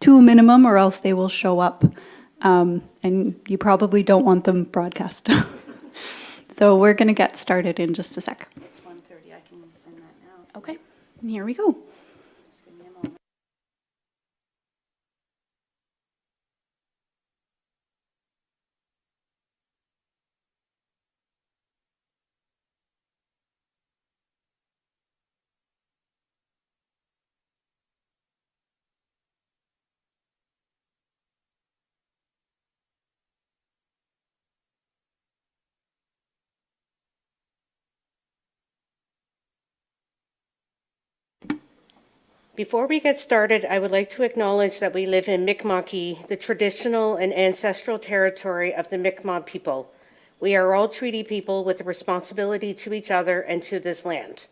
to a minimum, or else they will show up, and you probably don't want them broadcast. So we're going to get started in just a sec. It's 1:30. I can send that now. Okay, here we go. Just give me a moment. Before we get started, I would like to acknowledge that we live in Mi'kma'ki, the traditional and ancestral territory of the Mi'kmaq people. We are all treaty people with a responsibility to each other and to this land.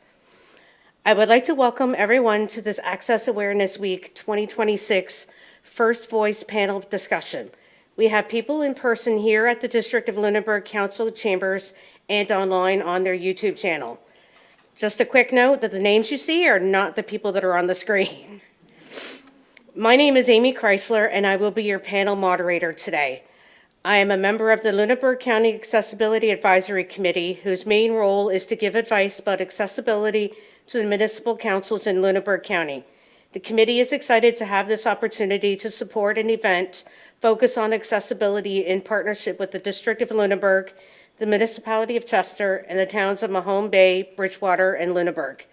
I would like to welcome everyone to this Access Awareness Week 2026 First Voice panel discussion. We have people in person here at the District of Lunenburg Council chambers and online on their YouTube channel. Just a quick note that the names you see are not the people that are on the screen. My name is Amy Chrysler, and I will be your panel moderator today. I am a member of the Lunenburg County Accessibility Advisory Committee, whose main role is to give advice about accessibility to the municipal councils in Lunenburg County. The committee is excited to have this opportunity to support an event focused on accessibility in partnership with the District of Lunenburg, the municipality of Chester, and the towns of Mahone Bay, Bridgewater, and Lunenburg.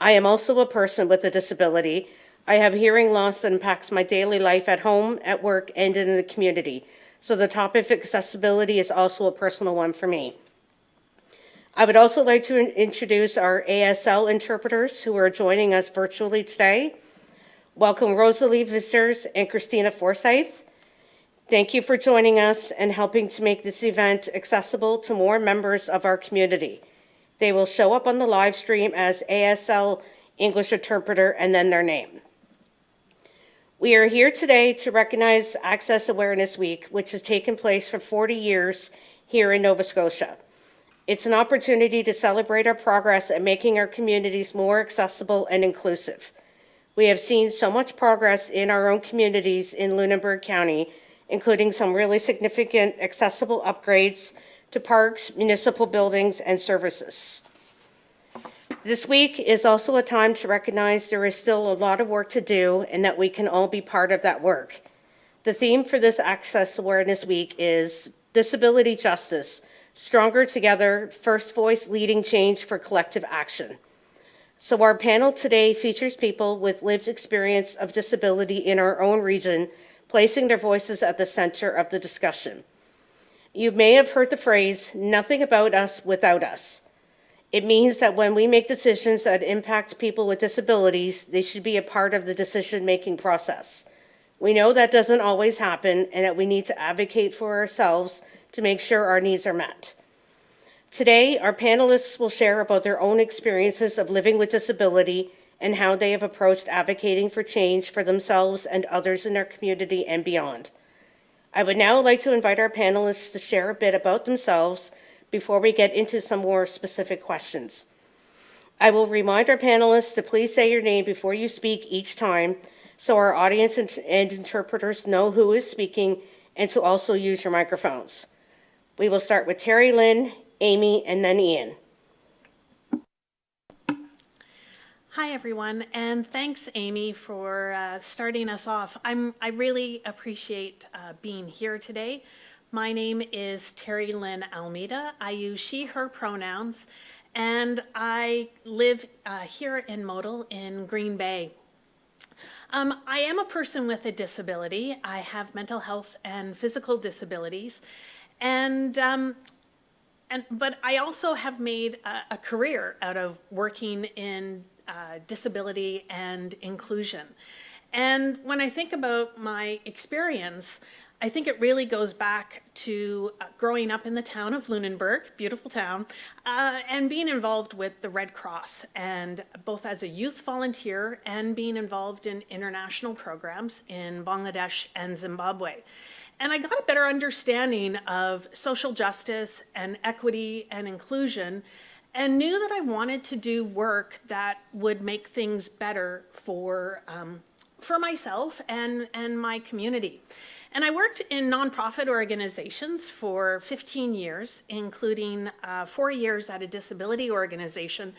I am also a person with a disability. I have hearing loss that impacts my daily life at home, at work, and in the community. So the topic of accessibility is also a personal one for me. I would also like to introduce our ASL interpreters who are joining us virtually today. Welcome Rosalie Vissers and Christina Forsyth. Thank you for joining us and helping to make this event accessible to more members of our community. They will show up on the live stream as ASL English interpreter and then their name. We are here today to recognize Access Awareness Week, which has taken place for 40 years here in Nova Scotia. It's an opportunity to celebrate our progress at making our communities more accessible and inclusive. We have seen so much progress in our own communities in Lunenburg County, including some really significant accessible upgrades to parks, municipal buildings, and services. This week is also a time to recognize there is still a lot of work to do and that we can all be part of that work. The theme for this Access Awareness Week is Disability Justice, Stronger Together, First Voice Leading Change for Collective Action. So our panel today features people with lived experience of disability in our own region, placing their voices at the center of the discussion. You may have heard the phrase, nothing about us without us. It means that when we make decisions that impact people with disabilities, they should be a part of the decision-making process. We know that doesn't always happen and that we need to advocate for ourselves to make sure our needs are met. Today, our panelists will share about their own experiences of living with disability and how they have approached advocating for change for themselves and others in their community and beyond. I would now like to invite our panelists to share a bit about themselves before we get into some more specific questions. I will remind our panelists to please say your name before you speak each time so our audience and interpreters know who is speaking, and to also use your microphones. We will start with Terry Lynn, Amy, and then Ian. Hi, everyone, and thanks, Amy, for starting us off. I really appreciate being here today. My name is Terry Lynn Almeida. I use she, her pronouns, and I live here in Modal in Green Bay. I am a person with a disability. I have mental health and physical disabilities, but I also have made a career out of working in disability and inclusion. And when I think about my experience, I think it really goes back to growing up in the town of Lunenburg, beautiful town, and being involved with the Red Cross, and both as a youth volunteer and being involved in international programs in Bangladesh and Zimbabwe. And I got a better understanding of social justice and equity and inclusion, and knew that I wanted to do work that would make things better for for myself and my community. And I worked in nonprofit organizations for 15 years, including 4 years at a disability organization.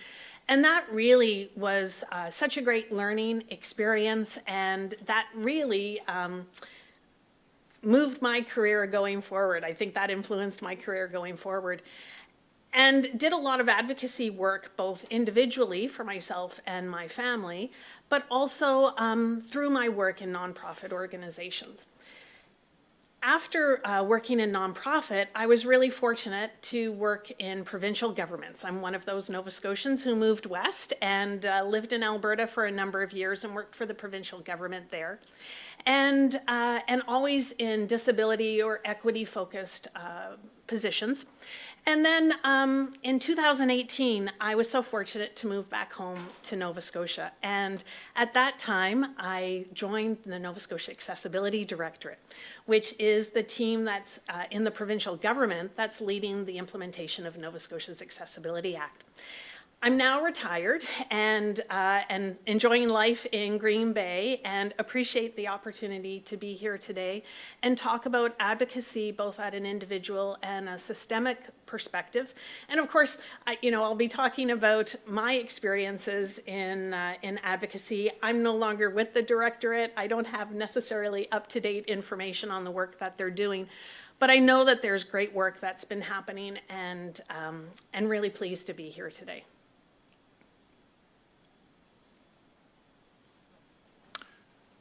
And that really was such a great learning experience, and that really moved my career going forward. I think that influenced my career going forward. And did a lot of advocacy work, both individually for myself and my family, but also through my work in nonprofit organizations. After working in nonprofit, I was really fortunate to work in provincial governments. I'm one of those Nova Scotians who moved west and lived in Alberta for a number of years and worked for the provincial government there. And always in disability or equity-focused positions. And then in 2018, I was so fortunate to move back home to Nova Scotia. And at that time, I joined the Nova Scotia Accessibility Directorate, which is the team that's in the provincial government that's leading the implementation of Nova Scotia's Accessibility Act. I'm now retired and enjoying life in Green Bay, and appreciate the opportunity to be here today and talk about advocacy both at an individual and a systemic perspective. And of course, I'll be talking about my experiences in advocacy. I'm no longer with the directorate. I don't have necessarily up-to-date information on the work that they're doing. But I know that there's great work that's been happening, and really pleased to be here today.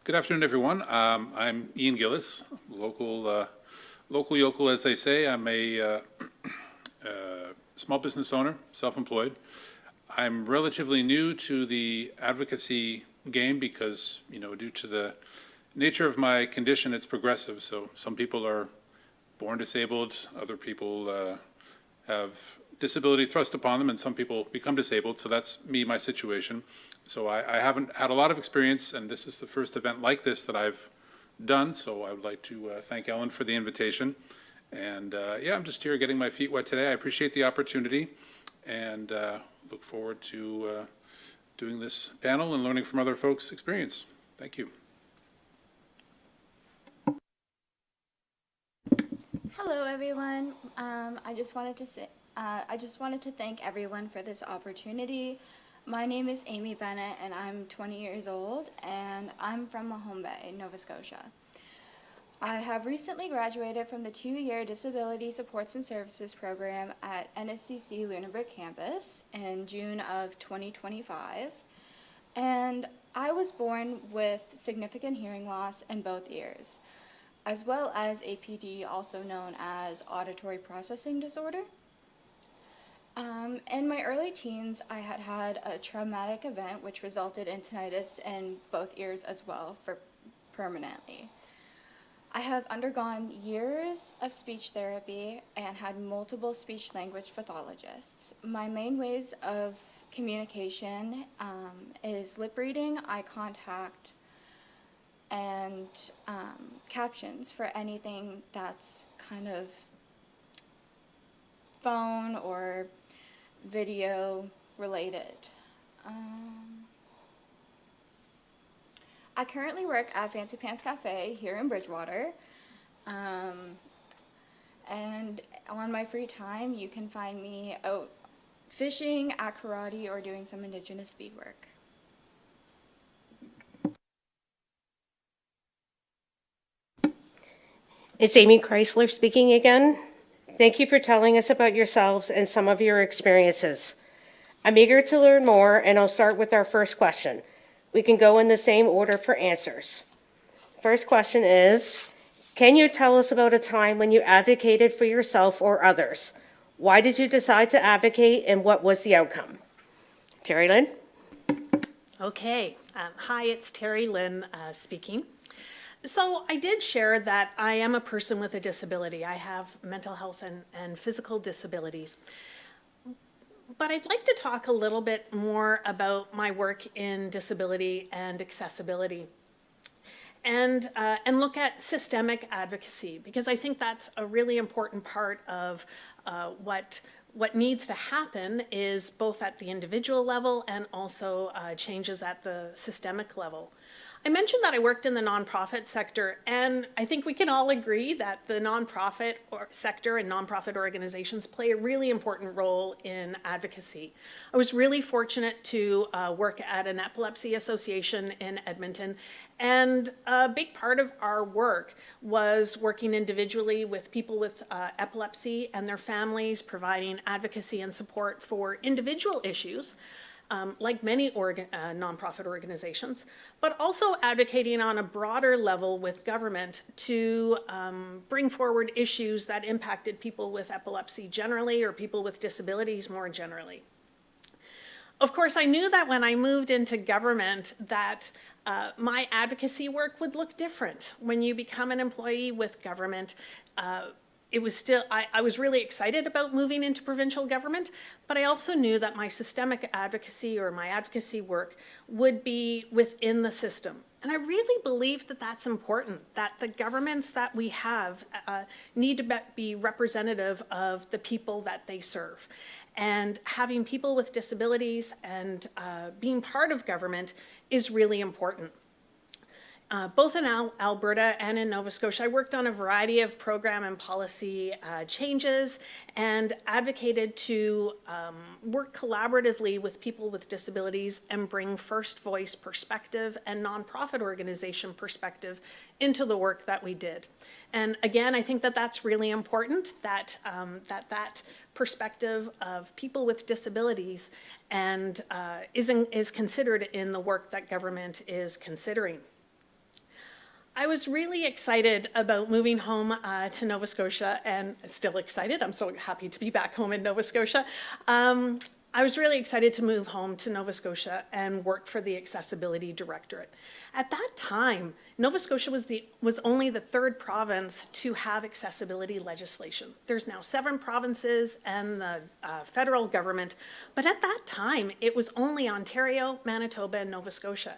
Good afternoon, everyone. I'm Ian Gillis, local yokel, as they say. I'm a small business owner, self-employed. I'm relatively new to the advocacy game because, due to the nature of my condition, it's progressive. So some people are born disabled, other people have disability thrust upon them, and some people become disabled. So that's my situation. So I haven't had a lot of experience, and this is the first event like this that I've done. So I would like to thank Ellen for the invitation. And yeah, I'm just here getting my feet wet today. I appreciate the opportunity, and look forward to doing this panel and learning from other folks' experience. Thank you. Hello, everyone. I just wanted to thank everyone for this opportunity. My name is Amy Bennett, and I'm 20 years old, and I'm from Mahone Bay, Nova Scotia. I have recently graduated from the 2-year Disability Supports and Services program at NSCC Lunenburg campus in June of 2025, and I was born with significant hearing loss in both ears, as well as APD, also known as auditory processing disorder. In my early teens, I had a traumatic event which resulted in tinnitus in both ears as well permanently. I have undergone years of speech therapy and had multiple speech-language pathologists. My main ways of communication is lip reading, eye contact, and captions for anything that's kind of phone or video related. I currently work at Fancy Pants Cafe here in Bridgewater, and on my free time you can find me out fishing, at karate, or doing some Indigenous beadwork. It's Amy Chrysler speaking again. Thank you for telling us about yourselves and some of your experiences. I'm eager to learn more, and I'll start with our first question. We can go in the same order for answers. First question is, can you tell us about a time when you advocated for yourself or others? Why did you decide to advocate, and what was the outcome? Terry Lynn? Okay. Hi, it's Terry Lynn speaking. So I did share that I am a person with a disability. I have mental health and physical disabilities. But I'd like to talk a little bit more about my work in disability and accessibility, and look at systemic advocacy, because I think that's a really important part of what needs to happen is both at the individual level and also changes at the systemic level. I mentioned that I worked in the nonprofit sector, and I think we can all agree that the nonprofit sector and nonprofit organizations play a really important role in advocacy. I was really fortunate to work at an epilepsy association in Edmonton, and a big part of our work was working individually with people with epilepsy and their families, providing advocacy and support for individual issues, like many nonprofit organizations, but also advocating on a broader level with government to bring forward issues that impacted people with epilepsy generally or people with disabilities more generally. Of course, I knew that when I moved into government that my advocacy work would look different. When you become an employee with government, it was still, I was really excited about moving into provincial government, but I also knew that my systemic advocacy or my advocacy work would be within the system. And I really believe that that's important, that the governments that we have need to be representative of the people that they serve. And having people with disabilities and being part of government is really important. Both in Alberta and in Nova Scotia, I worked on a variety of program and policy changes and advocated to work collaboratively with people with disabilities and bring first voice perspective and nonprofit organization perspective into the work that we did. And again, I think that that's really important, that that perspective of people with disabilities and is considered in the work that government is considering. I was really excited about moving home to Nova Scotia, and still excited. I'm so happy to be back home in Nova Scotia. I was really excited to move home to Nova Scotia and work for the Accessibility Directorate. At that time, Nova Scotia was only the third province to have accessibility legislation. There's now 7 provinces and the federal government, but at that time, it was only Ontario, Manitoba, and Nova Scotia.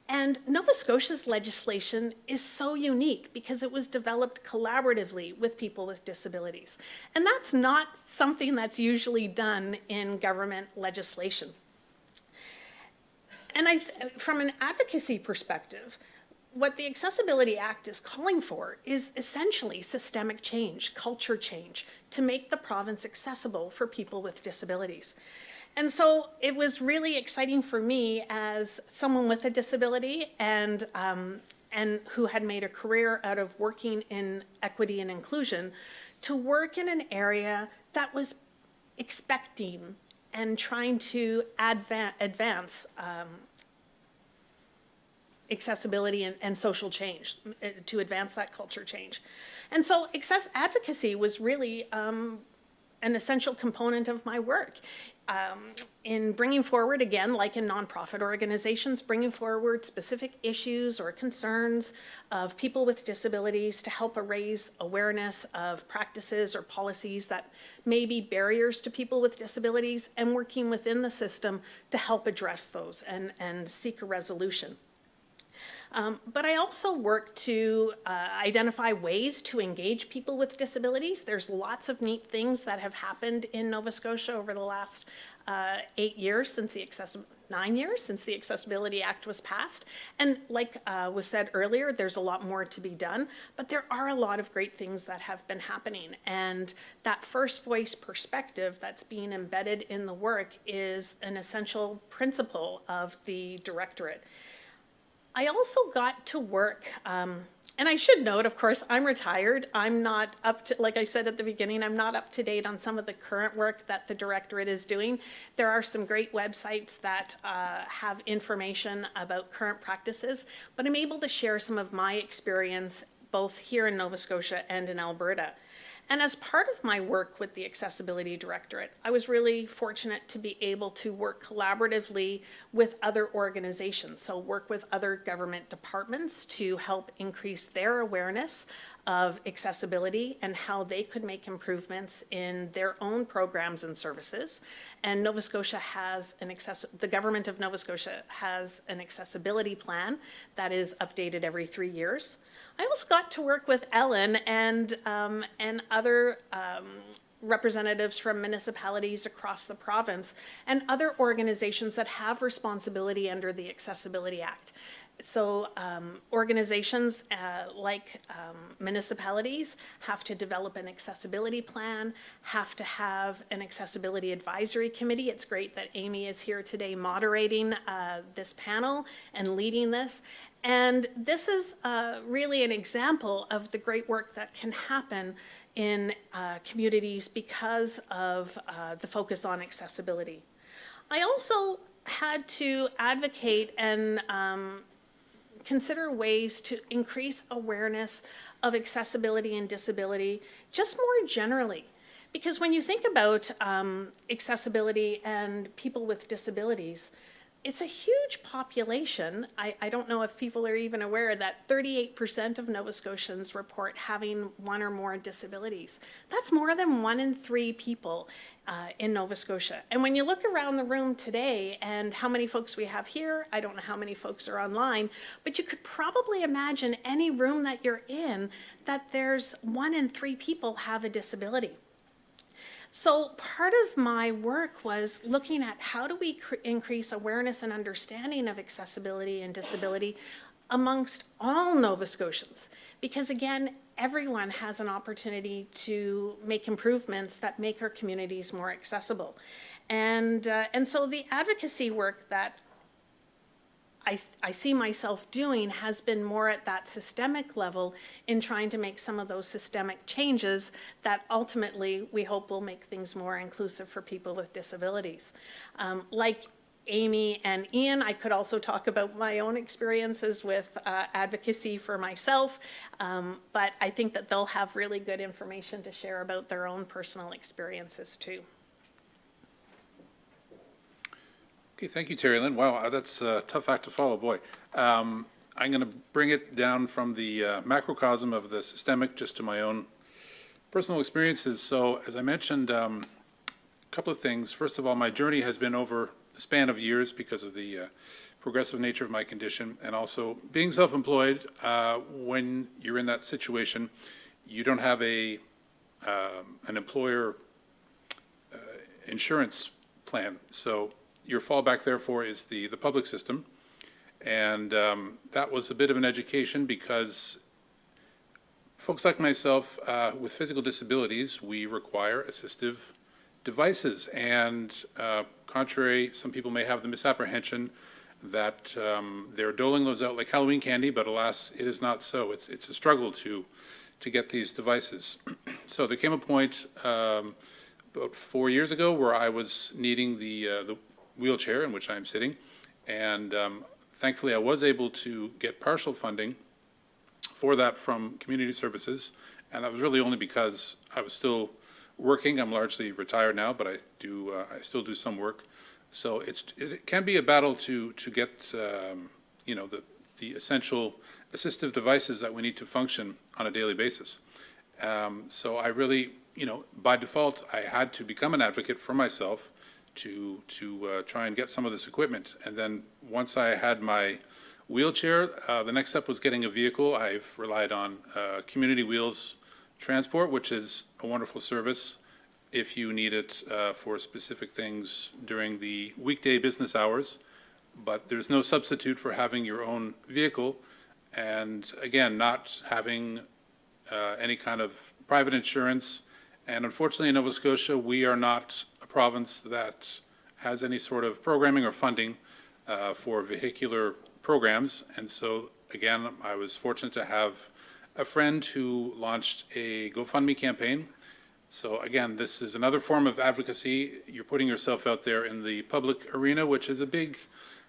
And Nova Scotia's legislation is so unique because it was developed collaboratively with people with disabilities. And that's not something that's usually done in government legislation. And from an advocacy perspective, what the Accessibility Act is calling for is essentially systemic change, culture change, to make the province accessible for people with disabilities. And so it was really exciting for me as someone with a disability and who had made a career out of working in equity and inclusion to work in an area that was expecting and trying to advance accessibility and social change, to advance that culture change. And so advocacy was really an essential component of my work. In bringing forward, again, like in nonprofit organizations, bringing forward specific issues or concerns of people with disabilities to help raise awareness of practices or policies that may be barriers to people with disabilities, and working within the system to help address those and seek a resolution. But I also work to identify ways to engage people with disabilities. There's lots of neat things that have happened in Nova Scotia over the last 8 years since the 9 years since the Accessibility Act was passed. And like was said earlier, there's a lot more to be done, but there are a lot of great things that have been happening. And that first voice perspective that's being embedded in the work is an essential principle of the directorate. I also got to work, and I should note, of course, I'm retired. I'm not up to, like I said at the beginning, I'm not up to date on some of the current work that the directorate is doing. There are some great websites that have information about current practices, but I'm able to share some of my experience both here in Nova Scotia and in Alberta. And as part of my work with the Accessibility Directorate, I was really fortunate to be able to work collaboratively with other organizations, so work with other government departments to help increase their awareness of accessibility and how they could make improvements in their own programs and services. And Nova Scotia has the government of Nova Scotia has an accessibility plan that is updated every 3 years. I also got to work with Ellen and other representatives from municipalities across the province and other organizations that have responsibility under the Accessibility Act. Organizations like municipalities have to develop an accessibility plan, have to have an accessibility advisory committee. It's great that Amy is here today moderating this panel and leading this. And this is really an example of the great work that can happen in communities because of the focus on accessibility. I also had to advocate and consider ways to increase awareness of accessibility and disability just more generally. Because when you think about accessibility and people with disabilities, it's a huge population. I don't know if people are even aware that 38% of Nova Scotians report having one or more disabilities. That's more than 1 in 3 people in Nova Scotia. And when you look around the room today and how many folks we have here, I don't know how many folks are online, but you could probably imagine any room that you're in that there's 1 in 3 people have a disability. So part of my work was looking at how do we increase awareness and understanding of accessibility and disability amongst all Nova Scotians. Because again, everyone has an opportunity to make improvements that make our communities more accessible. And so the advocacy work that I see myself doing has been more at that systemic level in trying to make some of those systemic changes that ultimately we hope will make things more inclusive for people with disabilities. Like Amy and Ian, I could also talk about my own experiences with advocacy for myself, but I think that they'll have really good information to share about their own personal experiences too. Okay, thank you, Terry Lynn. Wow, that's a tough act to follow, boy. I'm going to bring it down from the macrocosm of the systemic just to my own personal experiences. So, as I mentioned, a couple of things. First of all, my journey has been over the span of years because of the progressive nature of my condition, and also being self-employed. When you're in that situation, you don't have an employer insurance plan, so your fallback, therefore, is the public system. And that was a bit of an education because folks like myself with physical disabilities, we require assistive devices. And contrary, some people may have the misapprehension that they're doling those out like Halloween candy, but alas, it is not so. It's a struggle to get these devices. So there came a point about 4 years ago where I was needing the wheelchair in which I'm sitting, and thankfully I was able to get partial funding for that from community services, and that was really only because I was still working. I'm largely retired now, but I still do some work. So it can be a battle to get you know, the essential assistive devices that we need to function on a daily basis. So I really, you know, by default I had to become an advocate for myself to try and get some of this equipment. And then once I had my wheelchair, the next step was getting a vehicle. I've relied on Community Wheels Transport, which is a wonderful service if you need it for specific things during the weekday business hours. But there's no substitute for having your own vehicle, and again, not having any kind of private insurance. And unfortunately in Nova Scotia, we are not a province that has any sort of programming or funding for vehicular programs. And so again, I was fortunate to have a friend who launched a GoFundMe campaign. So again, this is another form of advocacy. You're putting yourself out there in the public arena, which is a big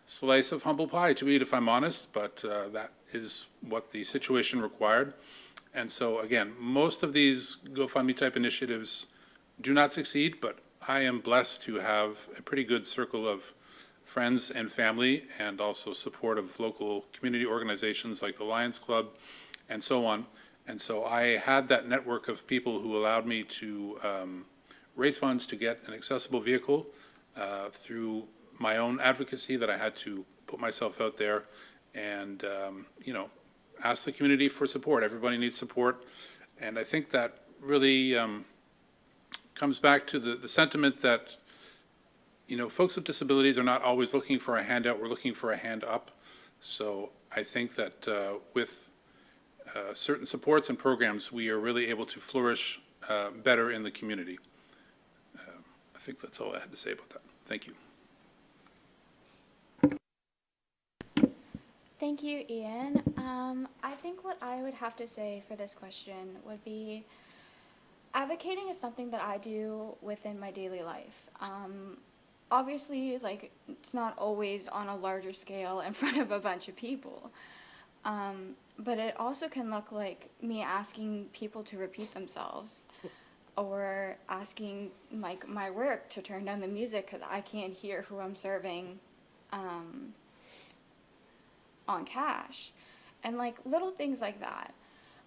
slice of humble pie to eat, if I'm honest, but that is what the situation required. And so again, most of these GoFundMe type initiatives do not succeed, but I am blessed to have a pretty good circle of friends and family, and also support of local community organizations like the Lions Club and so on. And so I had that network of people who allowed me to raise funds to get an accessible vehicle through my own advocacy, that I had to put myself out there and, you know, ask the community for support. Everybody needs support. And I think that really comes back to the sentiment that, you know, folks with disabilities are not always looking for a handout, we're looking for a hand up. So I think that with certain supports and programs, we are really able to flourish better in the community. I think that's all I had to say about that. Thank you. Thank you, Ian. I think what I would have to say for this question would be advocating is something that I do within my daily life. Obviously, like, it's not always on a larger scale in front of a bunch of people. But it also can look like me asking people to repeat themselves or asking like my work to turn down the music because I can't hear who I'm serving on cash, and like little things like that.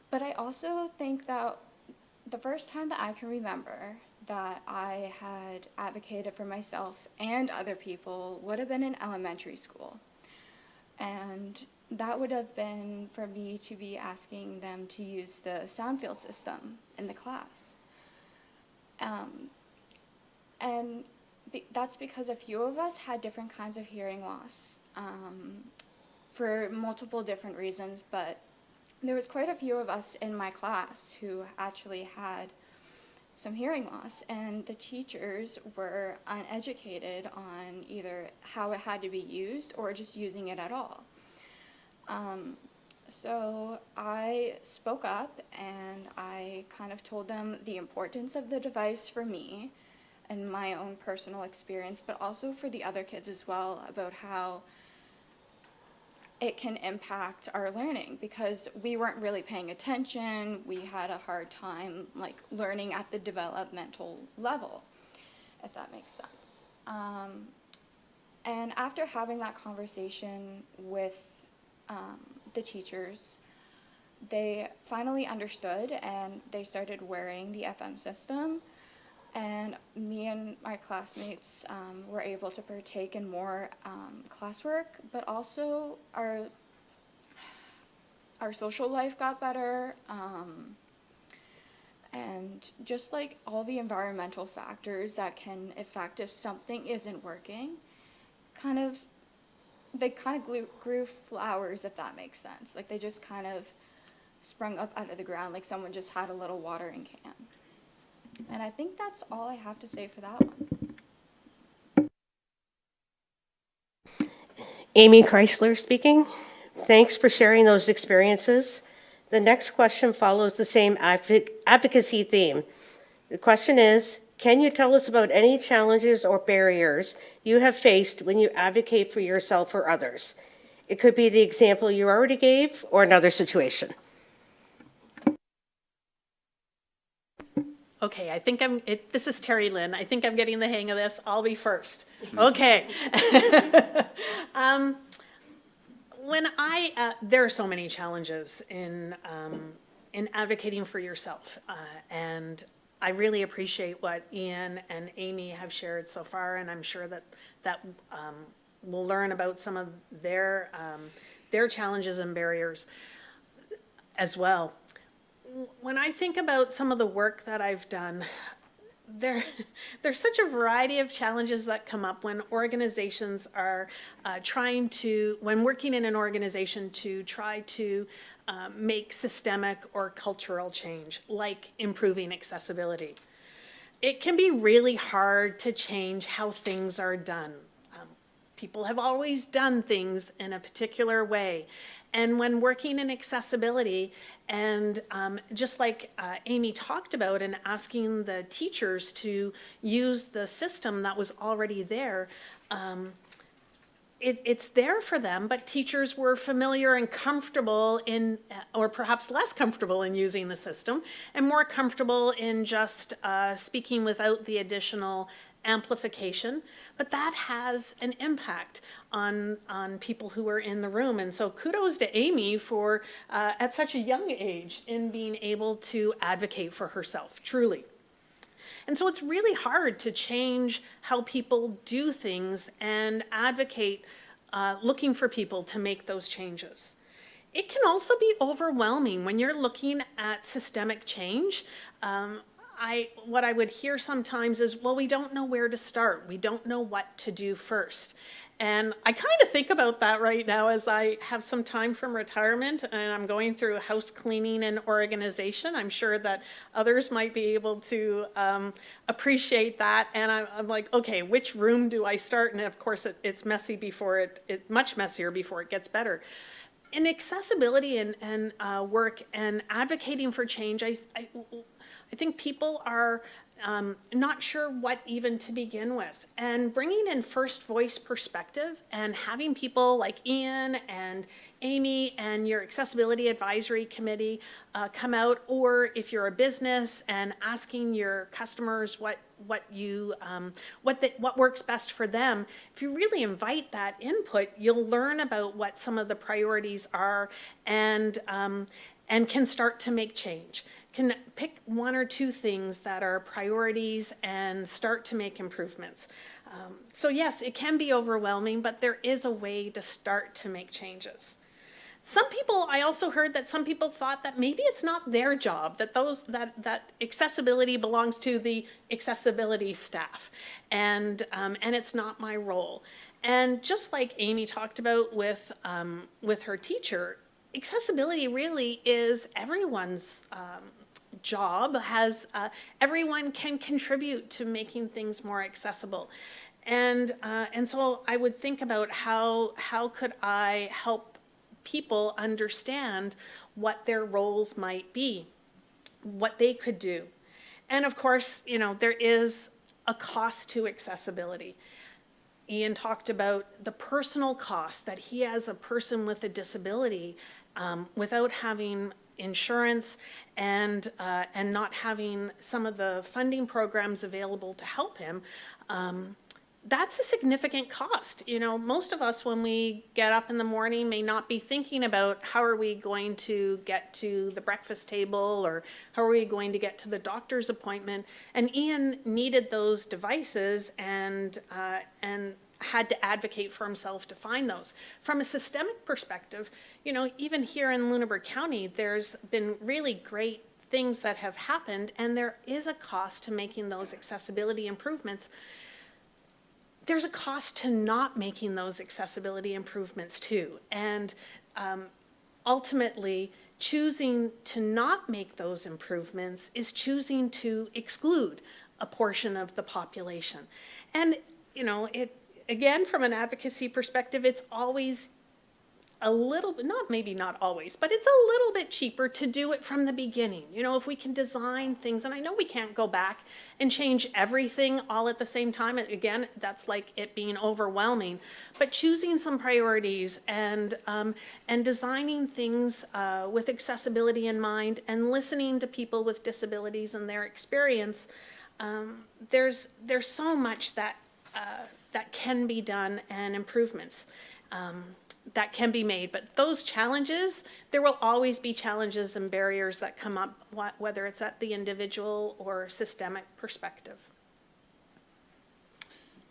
But I also think that the first time that I can remember that I had advocated for myself and other people would have been in elementary school. And that would have been for me to be asking them to use the sound field system in the class. That's because a few of us had different kinds of hearing loss for multiple different reasons, but there was quite a few of us in my class who actually had some hearing loss, and the teachers were uneducated on either how it had to be used or just using it at all. So I spoke up and I kind of told them the importance of the device for me and my own personal experience, but also for the other kids as well, about how it can impact our learning, because we weren't really paying attention. We had a hard time like learning at the developmental level, if that makes sense. And after having that conversation with the teachers, they finally understood and they started wearing the FM system, and me and my classmates were able to partake in more classwork, but also our social life got better, and just like all the environmental factors that can affect if something isn't working, they kind of grew flowers, if that makes sense. Like they just kind of sprung up out of the ground, like someone just had a little watering can. And I think that's all I have to say for that one. Amy Chrysler speaking. Thanks for sharing those experiences. The next question follows the same advocacy theme. The question is, can you tell us about any challenges or barriers you have faced when you advocate for yourself or others? It could be the example you already gave or another situation. Okay, I think this is Terry Lynn. I think I'm getting the hang of this. I'll be first. Okay. There are so many challenges in advocating for yourself, and I really appreciate what Ian and Amy have shared so far, and I'm sure that we'll learn about some of their challenges and barriers as well. When I think about some of the work that I've done, there's such a variety of challenges that come up when organizations are when working in an organization to try to make systemic or cultural change, like improving accessibility. It can be really hard to change how things are done. People have always done things in a particular way. And when working in accessibility, and just like Amy talked about, and asking the teachers to use the system that was already there, it's there for them, but teachers were familiar and comfortable in, or perhaps less comfortable in using the system, and more comfortable in just speaking without the additional amplification. But that has an impact on people who are in the room. And so kudos to Amy for, at such a young age, in being able to advocate for herself, truly. And so it's really hard to change how people do things and advocate, looking for people to make those changes. It can also be overwhelming when you're looking at systemic change. What I would hear sometimes is, well, we don't know where to start. We don't know what to do first. And I kind of think about that right now as I have some time from retirement and I'm going through house cleaning and organization. I'm sure that others might be able to appreciate that. And I'm like, okay, which room do I start? And of course, it's messy before it's much messier before it gets better. In accessibility and work and advocating for change, I think people are not sure what even to begin with. And bringing in first voice perspective and having people like Ian and Amy and your accessibility advisory committee come out, or if you're a business and asking your customers what works best for them, if you really invite that input, you'll learn about what some of the priorities are and can start to make change. Can pick one or two things that are priorities and start to make improvements. So yes, it can be overwhelming, but there is a way to start to make changes. Some people, I also heard that some people thought that maybe it's not their job, that that accessibility belongs to the accessibility staff, and it's not my role. And just like Amy talked about with her teacher, accessibility really is everyone's job. Everyone can contribute to making things more accessible, and so I would think about how could I help people understand what their roles might be, what they could do. And of course, there is a cost to accessibility. Ian talked about the personal cost that he, as a person with a disability, without having insurance and not having some of the funding programs available to help him, that's a significant cost. Most of us, when we get up in the morning, may not be thinking about how are we going to get to the breakfast table or how are we going to get to the doctor's appointment. And Ian needed those devices and had to advocate for himself to find those. From a systemic perspective, even here in Lunenburg County, there's been really great things that have happened, and there is a cost to making those accessibility improvements. There's a cost to not making those accessibility improvements too. And ultimately, choosing to not make those improvements is choosing to exclude a portion of the population. And, again, from an advocacy perspective, it's always a little bit, not always, but it's a little bit cheaper to do it from the beginning. If we can design things, and I know we can't go back and change everything all at the same time. And again, that's like it being overwhelming, but choosing some priorities and designing things with accessibility in mind and listening to people with disabilities and their experience. There's so much that can be done and improvements that can be made. But those challenges, there will always be challenges and barriers that come up, whether it's at the individual or systemic perspective.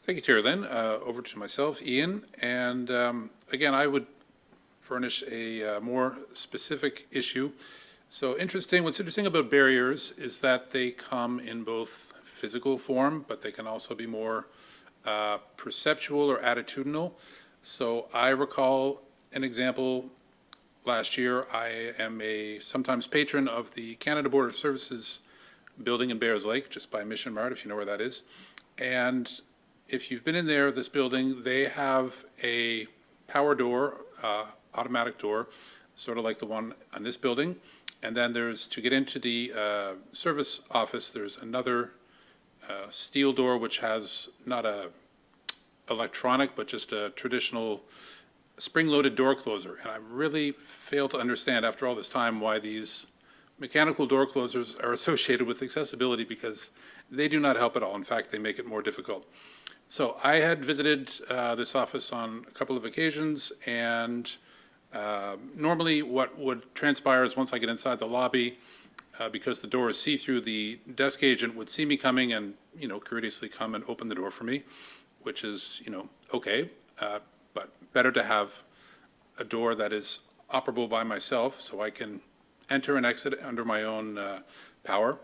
Thank you, Tara. Then over to myself, Ian. And again, I would furnish a more specific issue. So what's interesting about barriers is that they come in both physical form, but they can also be more perceptual or attitudinal. So I recall an example last year. I am a sometimes patron of the Canada Border Services building in Bears Lake, just by Mission Mart, if you know where that is. And if you've been in there, this building, they have a power door, automatic door, sort of like the one on this building. And then to get into the service office, there's another steel door which has not a electronic, but just a traditional spring-loaded door closer. And I really fail to understand after all this time why these mechanical door closers are associated with accessibility, because they do not help at all. In fact, they make it more difficult. So I had visited this office on a couple of occasions, and normally what would transpire is once I get inside the lobby, because the door is see-through, the desk agent would see me coming and, courteously come and open the door for me, which is, okay, but better to have a door that is operable by myself so I can enter and exit under my own power.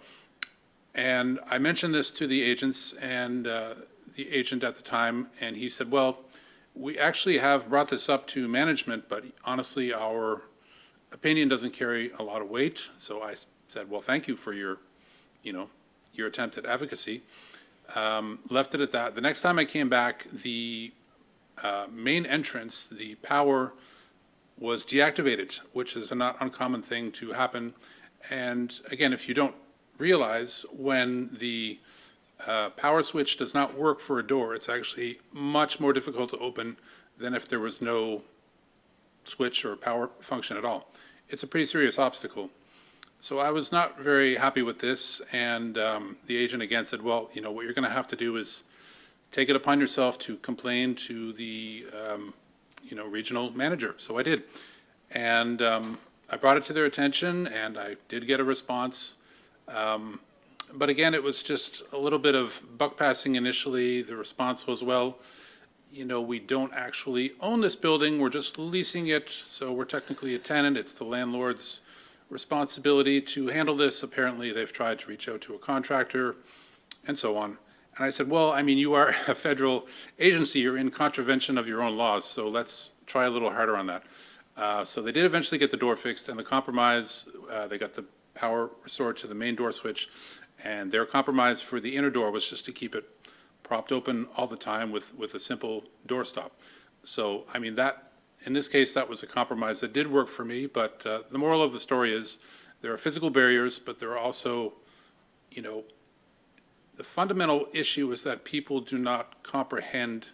And I mentioned this to the agents and the agent at the time, and he said, well, We actually have brought this up to management, but honestly, our opinion doesn't carry a lot of weight. So I said, well, thank you for your, your attempt at advocacy. Left it at that. The next time I came back, the main entrance, the power was deactivated, which is a not uncommon thing to happen. And again, if you don't realize, when the power switch does not work for a door, it's actually much more difficult to open than if there was no switch or power function at all. It's a pretty serious obstacle. So I was not very happy with this, and the agent again said, well, what you're going to have to do is take it upon yourself to complain to the regional manager. So I did. And I brought it to their attention, and I did get a response. But again, it was just a little bit of buck passing initially. The response was, well, we don't actually own this building. We're just leasing it. So we're technically a tenant. It's the landlord's responsibility to handle this. Apparently, they've tried to reach out to a contractor and so on. And I said, well, you are a federal agency. You're in contravention of your own laws. So let's try a little harder on that. So they did eventually get the door fixed, and the compromise, they got the power restored to the main door switch, and their compromise for the inner door was just to keep it propped open all the time with a simple door stop. So, that, in this case, that was a compromise that did work for me, but the moral of the story is there are physical barriers, but there are also, the fundamental issue is that people do not comprehend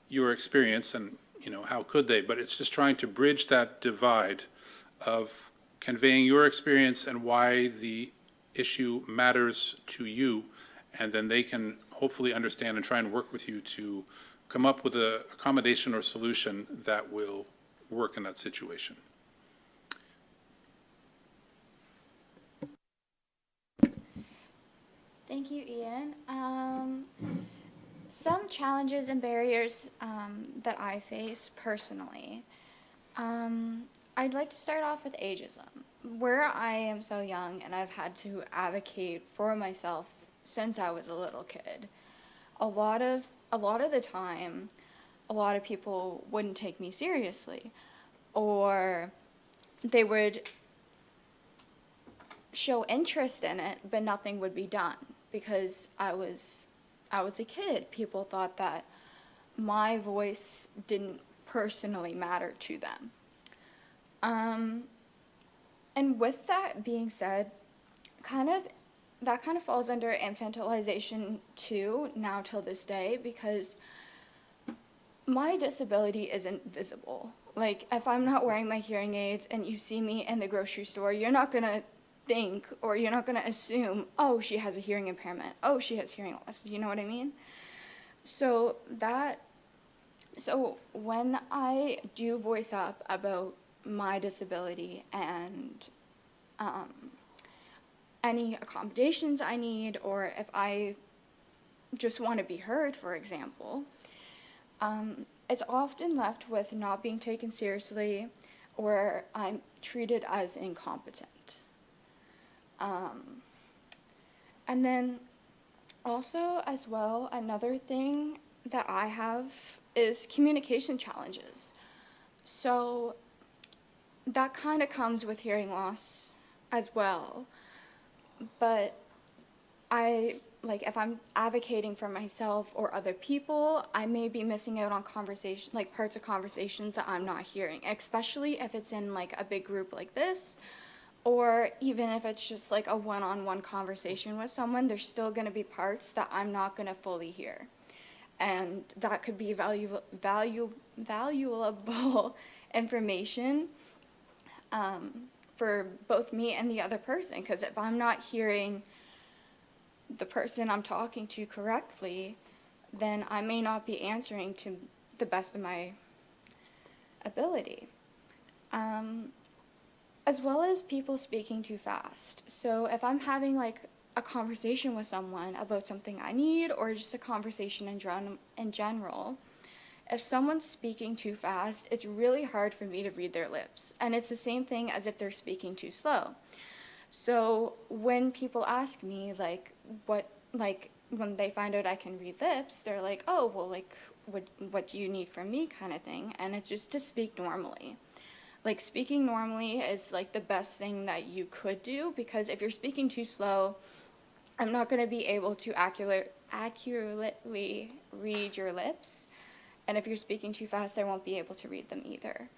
your experience, and, how could they? But it's just trying to bridge that divide of conveying your experience and why the issue matters to you, and then they can hopefully understand and try and work with you to come up with an accommodation or solution that will work in that situation. Thank you, Ian. Some challenges and barriers that I face personally. I'd like to start off with ageism. Where I am so young and I've had to advocate for myself since I was a little kid, a lot of the time, a lot of people wouldn't take me seriously, or they would show interest in it, but nothing would be done because I was a kid. People thought that my voice didn't personally matter to them. And with that being said, that kind of falls under infantilization too, now till this day, because my disability isn't visible. Like, if I'm not wearing my hearing aids and you see me in the grocery store, you're not gonna think, or you're not gonna assume, oh, she has a hearing impairment, oh, she has hearing loss, you know what I mean? So when I do voice up about my disability and any accommodations I need, or if I just want to be heard, for example, it's often left with not being taken seriously, or I'm treated as incompetent. And then also, as well, another thing that I have is communication challenges. So that kind of comes with hearing loss as well. But if I'm advocating for myself or other people, I may be missing out on conversation, like parts of conversations that I'm not hearing, especially if it's in like a big group like this, or even if it's just like a one-on-one conversation with someone, there's still going to be parts that I'm not going to fully hear. And that could be valuable information for both me and the other person, because if I'm not hearing the person I'm talking to correctly, then I may not be answering to the best of my ability. As well as people speaking too fast. So if I'm having like a conversation with someone about something I need, or just a conversation in general, if someone's speaking too fast, it's really hard for me to read their lips. And it's the same thing as if they're speaking too slow. So when people ask me, when they find out I can read lips, they're like, oh, well, like, what do you need from me kind of thing. And it's just to speak normally. Like, speaking normally is like the best thing that you could do, because if you're speaking too slow, I'm not going to be able to accurately read your lips. And if you're speaking too fast, I won't be able to read them either.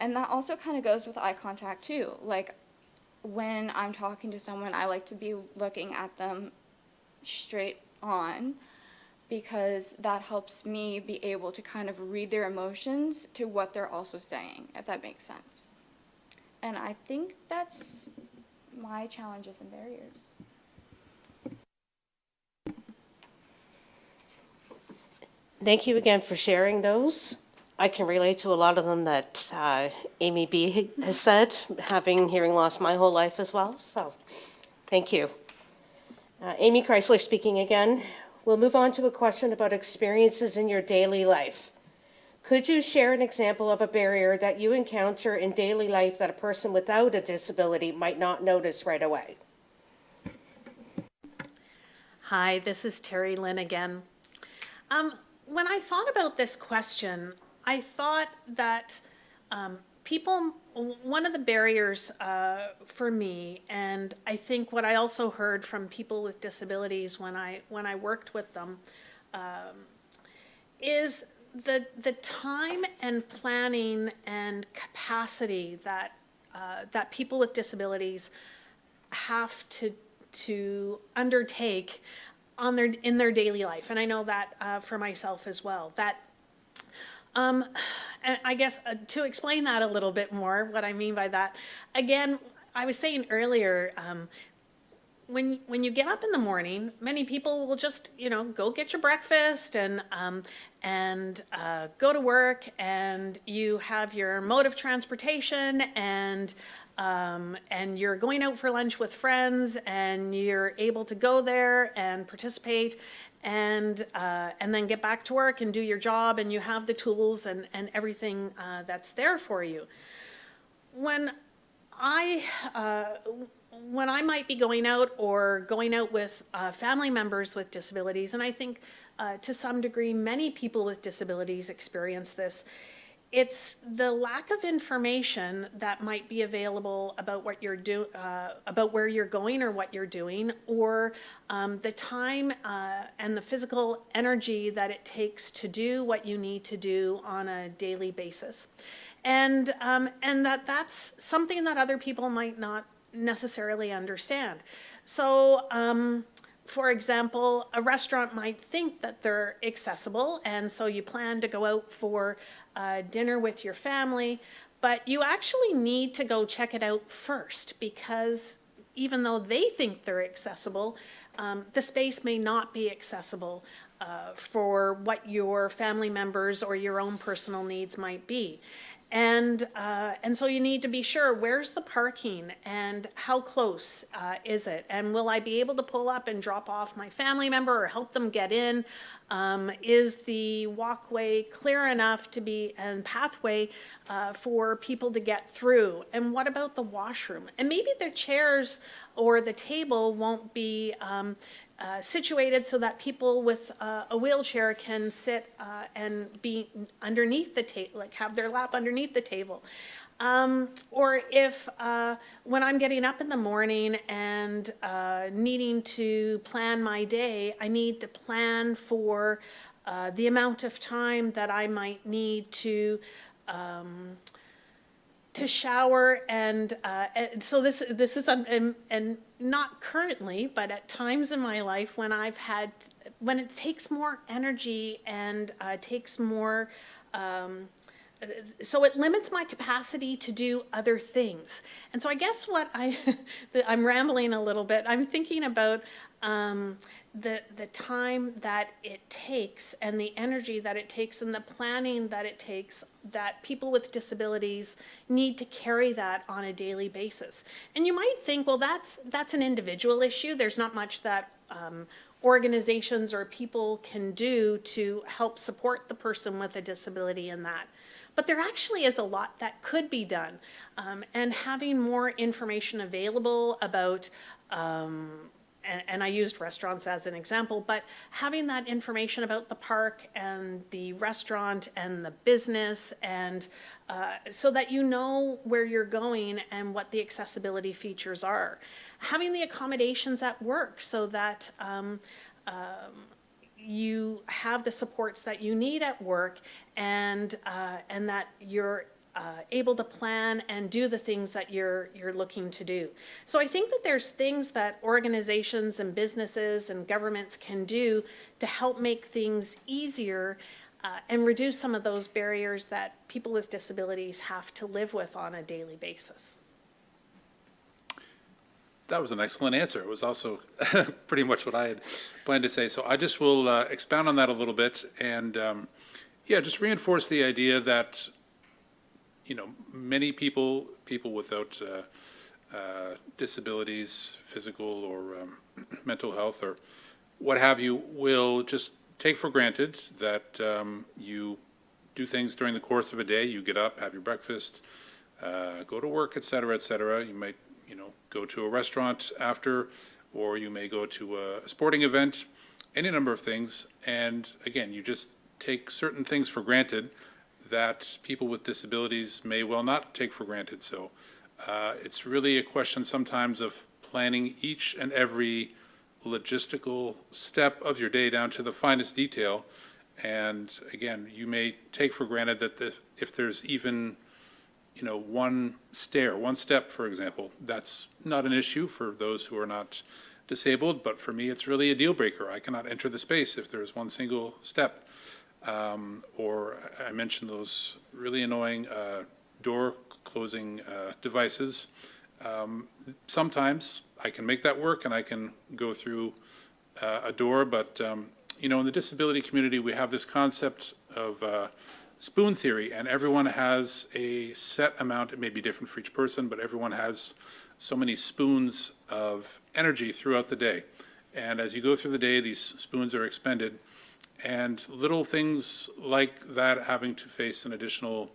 And that also kind of goes with eye contact too. Like, when I'm talking to someone, I like to be looking at them straight on, because that helps me be able to kind of read their emotions to what they're also saying, if that makes sense. And I think that's my challenges and barriers. Thank you again for sharing those. I can relate to a lot of them that Amy B. has said, having hearing loss my whole life as well, so thank you. Amy Chrysler speaking again. We'll move on to a question about experiences in your daily life. Could you share an example of a barrier that you encounter in daily life that a person without a disability might not notice right away? Hi, this is Terry Lynn again. When I thought about this question, I thought that one of the barriers for me, and I think what I also heard from people with disabilities when I worked with them, is the time and planning and capacity that that people with disabilities have to undertake in their daily life. And I know that for myself as well. And I guess to explain that a little bit more, what I mean by that, again, I was saying earlier, when you get up in the morning, many people will just, go get your breakfast and go to work, and you have your mode of transportation, and you're going out for lunch with friends, and you're able to go there and participate, and then get back to work and do your job, and you have the tools and everything that's there for you. When I might be going out with family members with disabilities, and I think to some degree many people with disabilities experience this, it's the lack of information that might be available about what you're about where you're going or what you're doing, or the time and the physical energy that it takes to do what you need to do on a daily basis, and that's something that other people might not necessarily understand. So, for example, a restaurant might think that they're accessible, and so you plan to go out for dinner with your family, but you actually need to go check it out first, because even though they think they're accessible, the space may not be accessible for what your family members or your own personal needs might be. And so you need to be sure, where's the parking and how close is it? And will I be able to pull up and drop off my family member or help them get in? Is the walkway clear enough to be, and pathway for people to get through? And what about the washroom? And maybe the chairs or the table won't be situated so that people with a wheelchair can sit and be underneath the table, like have their lap underneath the table. Or if when I'm getting up in the morning and needing to plan my day, I need to plan for the amount of time that I might need to shower, and so this is and not currently, but at times in my life when when it takes more energy and takes more, so it limits my capacity to do other things. And so I guess what I'm rambling a little bit. I'm thinking about the time that it takes, and the energy that it takes, and the planning that it takes, that people with disabilities need to carry that on a daily basis. And you might think, well, that's an individual issue. There's not much that organizations or people can do to help support the person with a disability in that. But there actually is a lot that could be done. And having more information available about and I used restaurants as an example, but having that information about the park and the restaurant and the business, and so that you know where you're going and what the accessibility features are. Having the accommodations at work so that you have the supports that you need at work, and that you're able to plan and do the things that you're looking to do. So I think that there's things that organizations and businesses and governments can do to help make things easier and reduce some of those barriers that people with disabilities have to live with on a daily basis. That was an excellent answer. It was also pretty much what I had planned to say. So I just will expound on that a little bit and, yeah, just reinforce the idea that, you know, many people without disabilities, physical or mental health or what have you, will just take for granted that you do things during the course of a day. You get up, have your breakfast, go to work, et cetera, et cetera. You might, you know, go to a restaurant after, or you may go to a sporting event, any number of things. And again, you just take certain things for granted that people with disabilities may well not take for granted. So it's really a question sometimes of planning each and every logistical step of your day down to the finest detail. And again, you may take for granted that if there's even, you know, one step, for example, that's not an issue for those who are not disabled, but for me, it's really a deal breaker. I cannot enter the space if there's one single step. Or I mentioned those really annoying door closing devices. Sometimes I can make that work and I can go through a door, but you know, in the disability community, we have this concept of spoon theory, and everyone has a set amount. It may be different for each person, but everyone has so many spoons of energy throughout the day. And as you go through the day, these spoons are expended. And little things like that, having to face an additional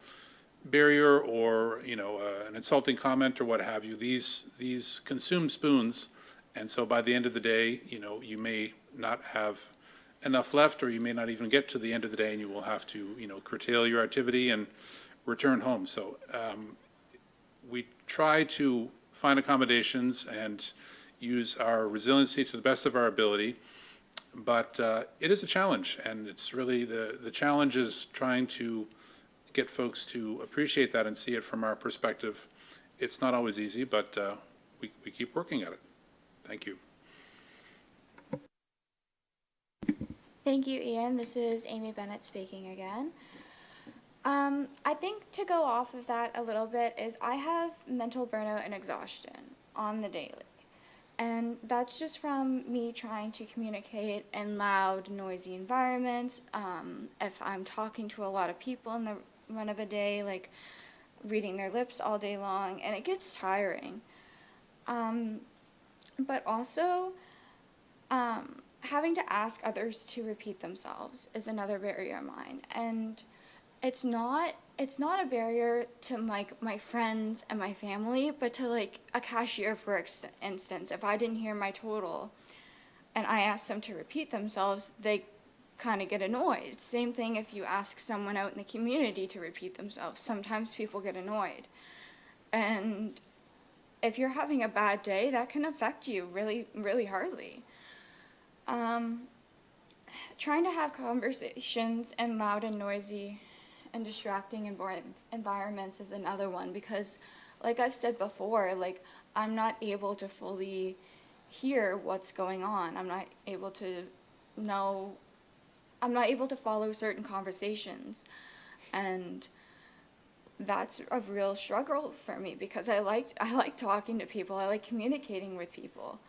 barrier or, you know, an insulting comment or what have you, these consume spoons. And so by the end of the day, you know, you may not have enough left, or you may not even get to the end of the day, and you will have to, you know, curtail your activity and return home. So we try to find accommodations and use our resiliency to the best of our ability. But it is a challenge, and it's really the challenge is trying to get folks to appreciate that and see it from our perspective. It's not always easy, but we keep working at it. Thank you. Thank you, Ian. This is Amy Bennett speaking again. I think to go off of that a little bit is I have mental burnout and exhaustion on the daily. And that's just from me trying to communicate in loud, noisy environments. If I'm talking to a lot of people in the run of a day, like reading their lips all day long, and it gets tiring. But also, having to ask others to repeat themselves is another barrier of mine. And it's not a barrier to like my friends and my family, but to like a cashier, for instance. If I didn't hear my total and I asked them to repeat themselves, they kind of get annoyed. Same thing if you ask someone out in the community to repeat themselves. Sometimes people get annoyed. And if you're having a bad day, that can affect you really, really hardly. Trying to have conversations in loud and noisy and distracting environments is another one, because like I've said before, like I'm not able to fully hear what's going on. I'm not able to follow certain conversations, and that's a real struggle for me, because I like talking to people, I like communicating with people.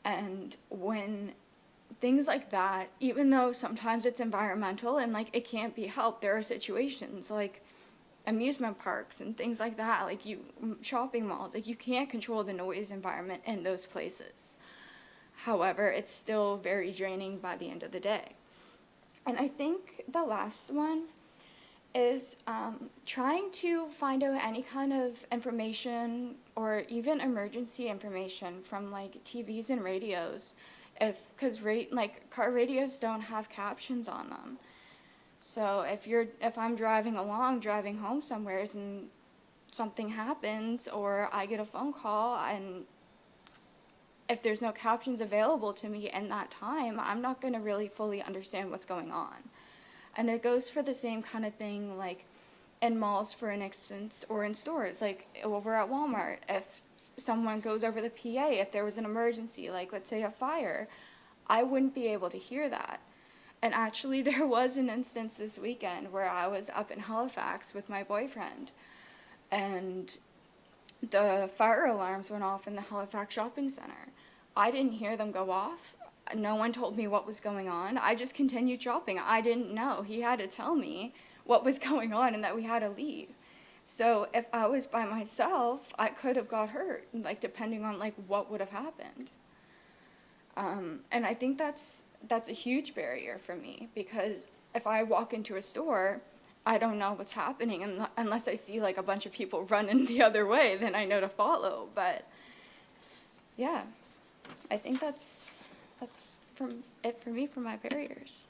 And when things like that, even though sometimes it's environmental and like it can't be helped, there are situations like amusement parks and things like that, like shopping malls, like you can't control the noise environment in those places. However, it's still very draining by the end of the day. And I think the last one is trying to find out any kind of information or even emergency information from like TVs and radios, because like car radios don't have captions on them. So if I'm driving home somewheres and something happens or I get a phone call, and if there's no captions available to me in that time, I'm not going to really fully understand what's going on. And it goes for the same kind of thing, like in malls, for an instance, or in stores, like over at Walmart. If someone goes over the PA, if there was an emergency, like let's say a fire, I wouldn't be able to hear that. And actually, there was an instance this weekend where I was up in Halifax with my boyfriend, and the fire alarms went off in the Halifax shopping center. I didn't hear them go off. No one told me what was going on. I just continued shopping. I didn't know. He had to tell me what was going on and that we had to leave. So if I was by myself, I could have got hurt, like depending on like what would have happened. And I think that's a huge barrier for me, because if I walk into a store, I don't know what's happening unless I see like a bunch of people running the other way, then I know to follow. But yeah, I think that's it for me for my barriers.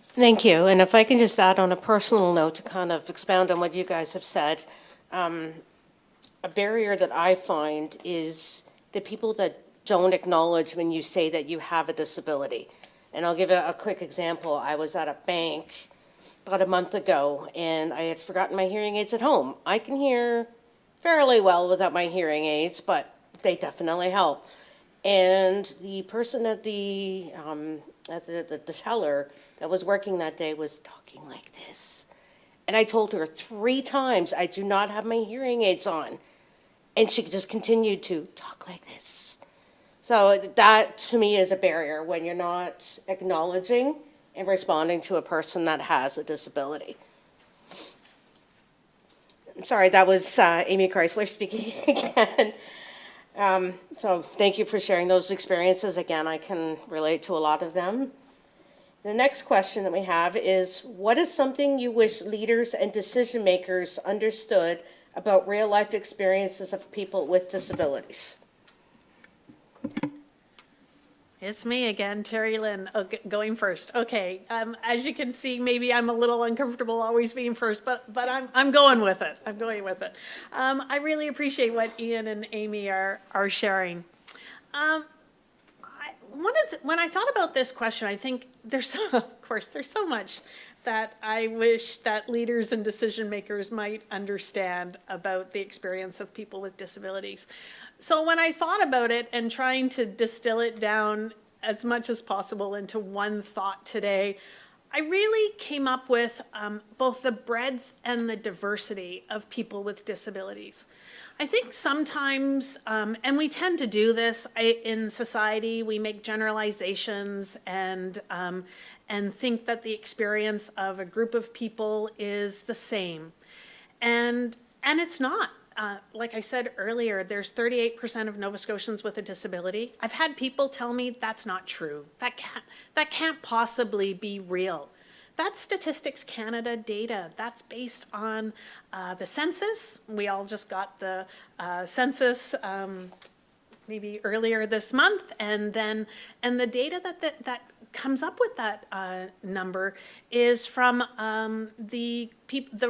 Thank you. And if I can just add on a personal note to kind of expound on what you guys have said, a barrier that I find is the people that don't acknowledge when you say that you have a disability. And I'll give a quick example. I was at a bank about a month ago, and I had forgotten my hearing aids at home. I can hear fairly well without my hearing aids, but they definitely help. And the person at the teller that was working that day was talking like this. And I told her 3 times, I do not have my hearing aids on. And she just continued to talk like this. So that, to me, is a barrier when you're not acknowledging and responding to a person that has a disability. I'm sorry, that was Amy Chrysler speaking again. So thank you for sharing those experiences. Again, I can relate to a lot of them. The next question that we have is, what is something you wish leaders and decision makers understood about real life experiences of people with disabilities? It's me again, Terry Lynn, going first. Okay, as you can see, maybe I'm a little uncomfortable always being first, but I'm going with it. I'm going with it. I really appreciate what Ian and Amy are sharing. When I thought about this question, I think there's so much that I wish that leaders and decision makers might understand about the experience of people with disabilities. So when I thought about it and trying to distill it down as much as possible into one thought today, I really came up with both the breadth and the diversity of people with disabilities. I think sometimes, and we tend to do this in society, we make generalizations and think that the experience of a group of people is the same. And it's not. Like I said earlier, there's 38% of Nova Scotians with a disability. I've had people tell me that's not true. That can't possibly be real. That's Statistics Canada data. That's based on the census. We all just got the census maybe earlier this month, and the data that comes up with that number is from the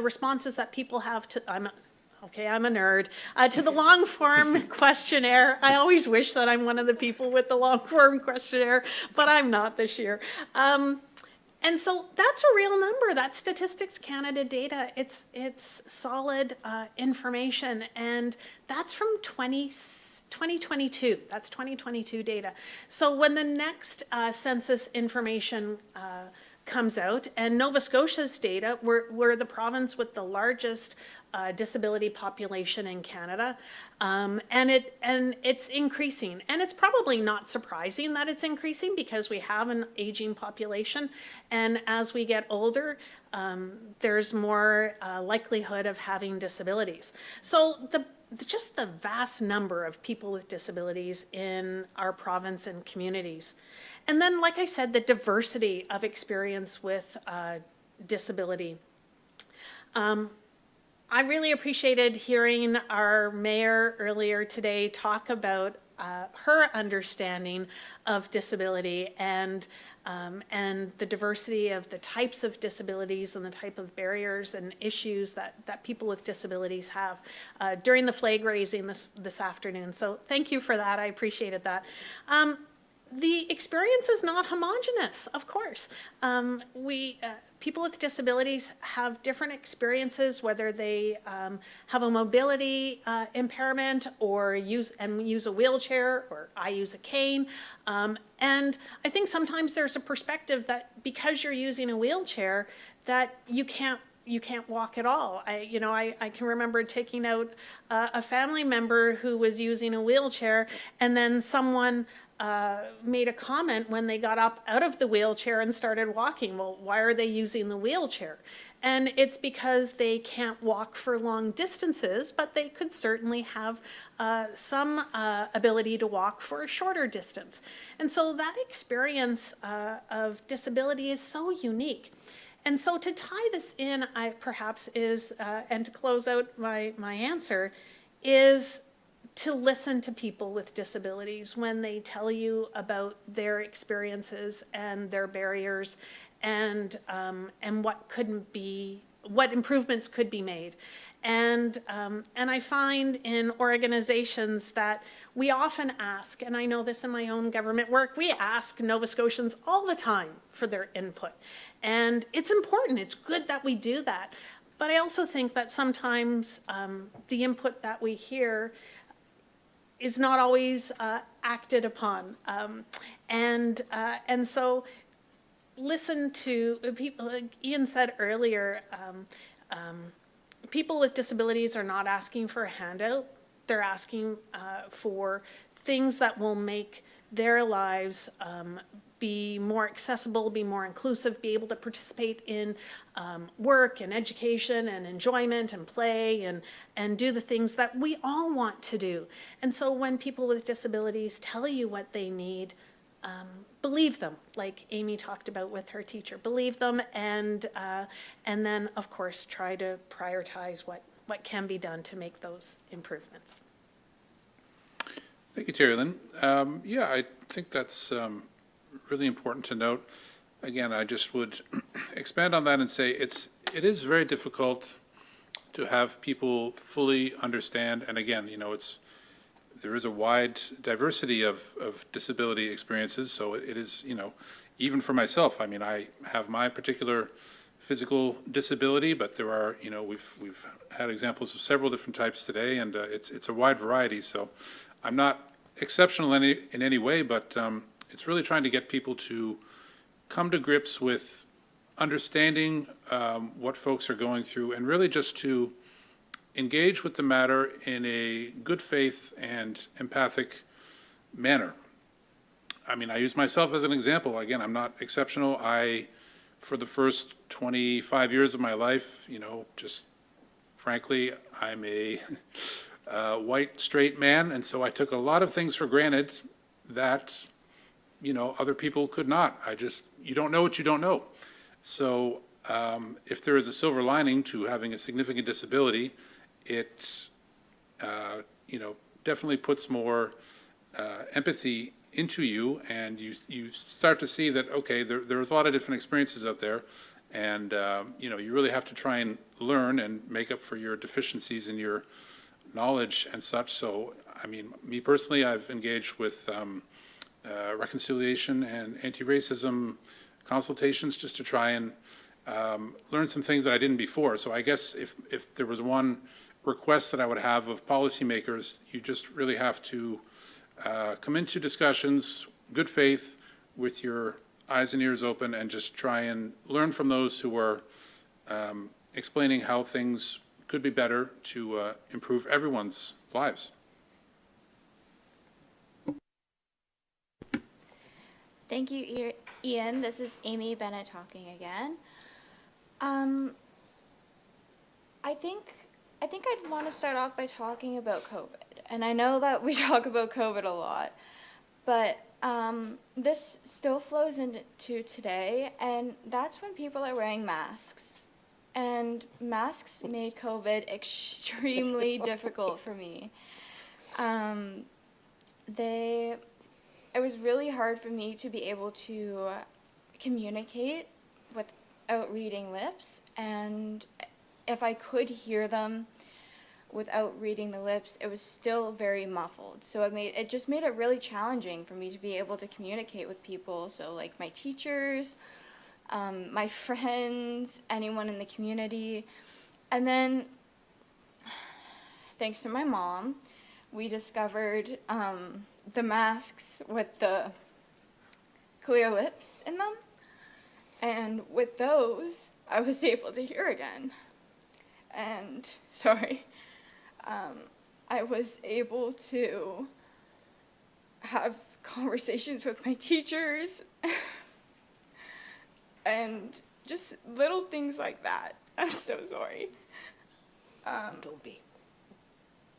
responses that people have to. I'm a nerd. To the long form questionnaire. I always wish that I'm one of the people with the long form questionnaire, but I'm not this year. And so that's a real number. That's Statistics Canada data. It's solid information, and that's from 2022. That's 2022 data. So when the next census information comes out, and Nova Scotia's data, we're the province with the largest disability population in Canada, and it's increasing, and it's probably not surprising that it's increasing because we have an aging population, and as we get older, there's more likelihood of having disabilities. So just the vast number of people with disabilities in our province and communities. And then, like I said, the diversity of experience with disability. I really appreciated hearing our mayor earlier today talk about her understanding of disability and the diversity of the types of disabilities and the type of barriers and issues that people with disabilities have during the flag raising this afternoon. So thank you for that. I appreciated that. The experience is not homogenous, of course. People with disabilities have different experiences, whether they have a mobility impairment or use a wheelchair, or I use a cane. And I think sometimes there's a perspective that because you're using a wheelchair, that you can't walk at all. I can remember taking out a family member who was using a wheelchair, and then someone made a comment when they got up out of the wheelchair and started walking. Well, why are they using the wheelchair? And it's because they can't walk for long distances, but they could certainly have some ability to walk for a shorter distance. And so that experience of disability is so unique. And so to tie this in, perhaps is, and to close out my answer, is to listen to people with disabilities when they tell you about their experiences and their barriers and what improvements could be made. And I find in organizations that we often ask, and I know this in my own government work, we ask Nova Scotians all the time for their input. And it's important, it's good that we do that. But I also think that sometimes the input that we hear is not always acted upon. And so listen to people, like Ian said earlier, people with disabilities are not asking for a handout. They're asking for things that will make their lives be more accessible, be more inclusive, be able to participate in work and education and enjoyment and play and do the things that we all want to do. And so when people with disabilities tell you what they need, believe them, like Amy talked about with her teacher. Believe them, and then, of course, try to prioritize what can be done to make those improvements. Thank you, Terry Lynn. Yeah, I think that's really important to note. Again, I just would expand on that and say it is very difficult to have people fully understand. And again, there is a wide diversity of disability experiences. So it is, even for myself, I mean, I have my particular physical disability, but there are, we've had examples of several different types today, and it's a wide variety. So I'm not exceptional in any way, but it's really trying to get people to come to grips with understanding what folks are going through, and really just to engage with the matter in a good faith and empathic manner. I mean, I use myself as an example. Again, I'm not exceptional. For the first 25 years of my life, just frankly, I'm a white, straight man, and so I took a lot of things for granted that, other people could not. You don't know what you don't know. So if there is a silver lining to having a significant disability, it, definitely puts more empathy into you, and you start to see that, okay, there's a lot of different experiences out there, and, you really have to try and learn and make up for your deficiencies in your knowledge and such. So, I mean, me personally, I've engaged with reconciliation and anti-racism consultations just to try and learn some things that I didn't before. So I guess if there was one request that I would have of policymakers, you just really have to come into discussions, good faith, with your eyes and ears open, and just try and learn from those who are explaining how things could be better to improve everyone's lives. Thank you, Ian. This is Amy Bennett talking again. I think I'd want to start off by talking about COVID. And I know that we talk about COVID a lot, but This still flows into today, and that's when people are wearing masks. And masks made COVID extremely difficult for me. It was really hard for me to be able to communicate without reading lips, and if I could hear them without reading the lips, it was still very muffled. So it just made it really challenging for me to be able to communicate with people. So like my teachers, my friends, anyone in the community. And then, thanks to my mom, we discovered the masks with the clear lips in them. And with those, I was able to hear again. And, I was able to have conversations with my teachers and just little things like that. I'm so sorry. Don't be.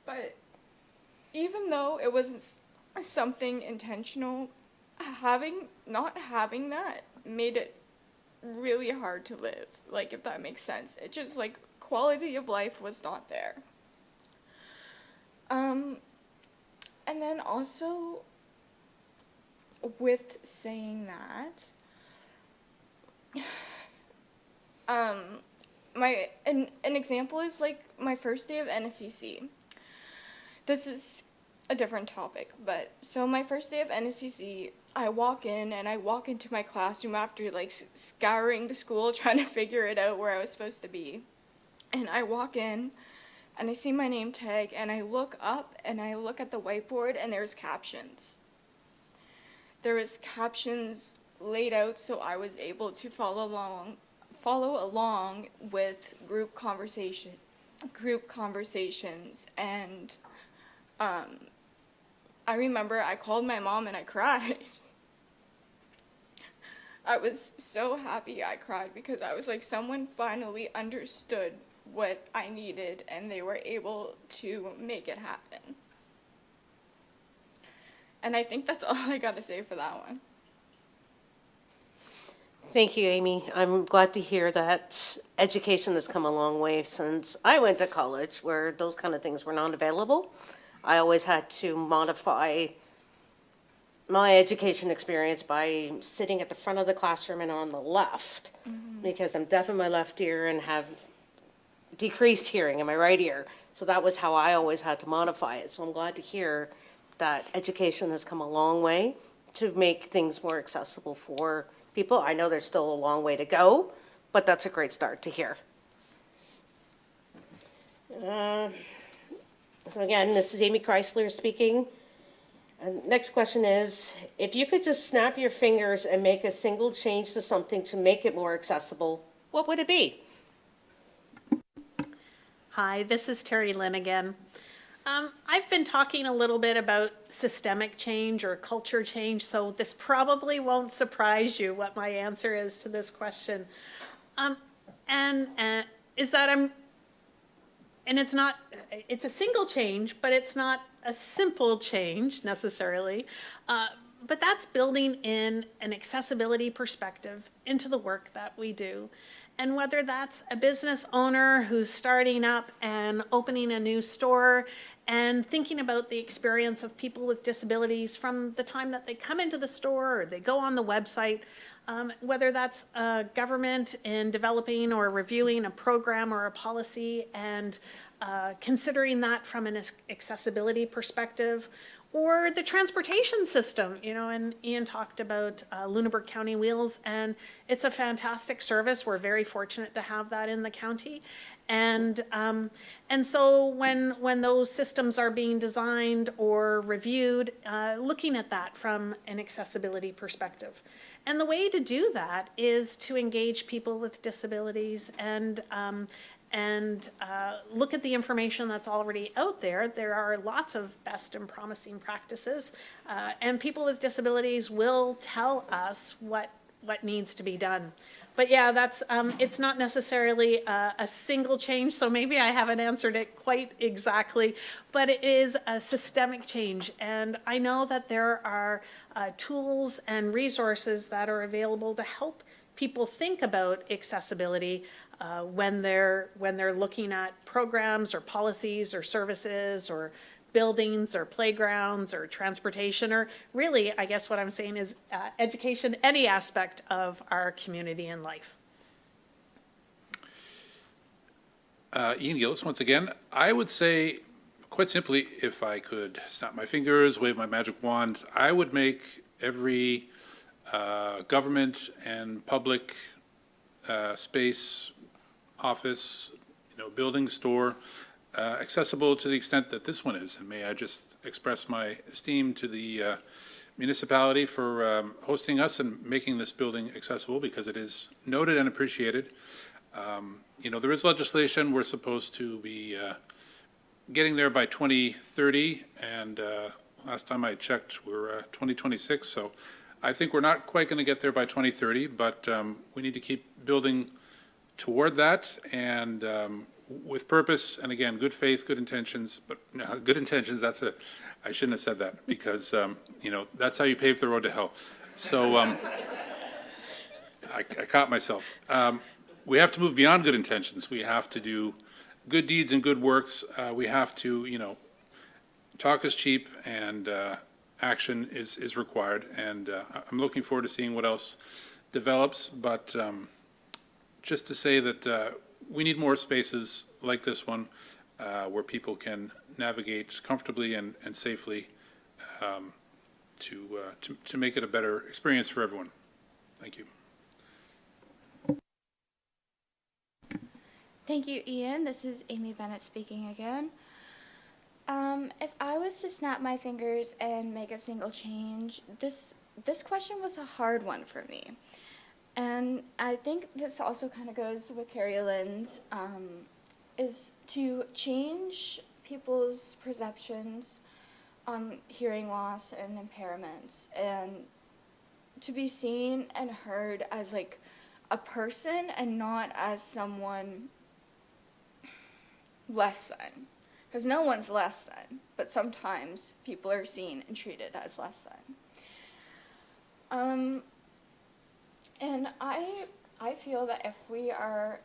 But even though it wasn't something intentional, not having that made it really hard to live, like, if that makes sense. It just, like, quality of life was not there. And then also, with saying that, an example is, like, my first day of NSCC. This is a different topic, but so my first day of NSCC, I walk into my classroom after, like, scouring the school, trying to figure it out where I was supposed to be. And I walk in, and I see my name tag, and I look up, and I look at the whiteboard, and there's captions. There was captions laid out so I was able to follow along with group conversations, and I remember I called my mom and I cried. I was so happy I cried because I was like, someone finally understood what I needed and they were able to make it happen. And I think that's all I gotta say for that one. Thank you, Amy. I'm glad to hear that education has come a long way since I went to college, where those kind of things were not available. I always had to modify my education experience by sitting at the front of the classroom and on the left, because I'm deaf in my left ear and have decreased hearing in my right ear. So that was how I always had to modify it. So I'm glad to hear that education has come a long way to make things more accessible for people. I know there's still a long way to go, but that's a great start to hear. So again, this is Amy Chrysler speaking. And next question is, if you could just snap your fingers and make a single change to something to make it more accessible, what would it be? Hi, this is Terry Lynn again. I've been talking a little bit about systemic change or culture change, so this probably won't surprise you what my answer is to this question. Is that it's a single change, but it's not a simple change necessarily. But that's building in an accessibility perspective into the work that we do. And whether that's a business owner who's starting up and opening a new store and thinking about the experience of people with disabilities from the time that they come into the store or they go on the website, whether that's a government in developing or reviewing a program or a policy and considering that from an accessibility perspective, or the transportation system, and Ian talked about Lunenburg County Wheels, and it's a fantastic service. We're very fortunate to have that in the county. And so when those systems are being designed or reviewed, looking at that from an accessibility perspective. And the way to do that is to engage people with disabilities and look at the information that's already out there. There are lots of best and promising practices, and people with disabilities will tell us what needs to be done. But yeah, that's, it's not necessarily a single change, so maybe I haven't answered it quite exactly, but it is a systemic change. And I know that there are tools and resources that are available to help people think about accessibility when they're looking at programs or policies or services or buildings or playgrounds or transportation, or really, I guess what I'm saying is education, any aspect of our community and life. Ian Gillis, once again, I would say, quite simply, if I could snap my fingers, wave my magic wand, I would make every government and public space, office, building, store, accessible to the extent that this one is. And may I just express my esteem to the municipality for hosting us and making this building accessible, because it is noted and appreciated. There is legislation. We're supposed to be getting there by 2030, and last time I checked, we're 2026. So I think we're not quite going to get there by 2030, but we need to keep building toward that, and with purpose, and again, good faith, good intentions, but no, good intentions, I shouldn't have said that, because, that's how you pave the road to hell. So I caught myself. We have to move beyond good intentions. We have to do good deeds and good works. We have to, talk is cheap, and action is required. And I'm looking forward to seeing what else develops, but just to say that we need more spaces like this one where people can navigate comfortably and safely to make it a better experience for everyone. Thank you. Thank you, Ian. This is Amy Bennett speaking again. If I was to snap my fingers and make a single change, this question was a hard one for me. And I think this also kind of goes with Terry Lynn's, is to change people's perceptions on hearing loss and impairments, and to be seen and heard as like a person and not as someone less than. Because no one's less than, but sometimes people are seen and treated as less than. And I feel that if we are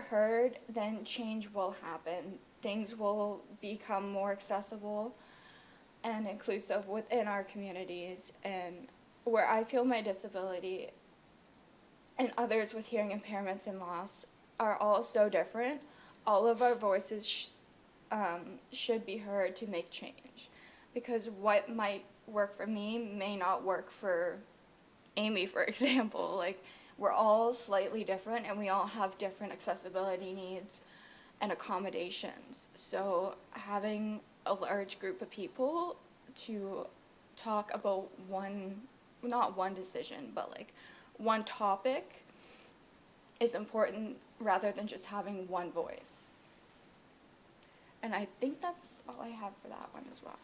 heard, then change will happen. Things will become more accessible and inclusive within our communities. And where I feel my disability and others with hearing impairments and loss are all so different, all of our voices should be heard to make change. Because what might work for me may not work for Amy, for example. Like, we're all slightly different, and we all have different accessibility needs and accommodations. So having a large group of people to talk about not one decision, but like one topic is important rather than just having one voice. And I think that's all I have for that one as well.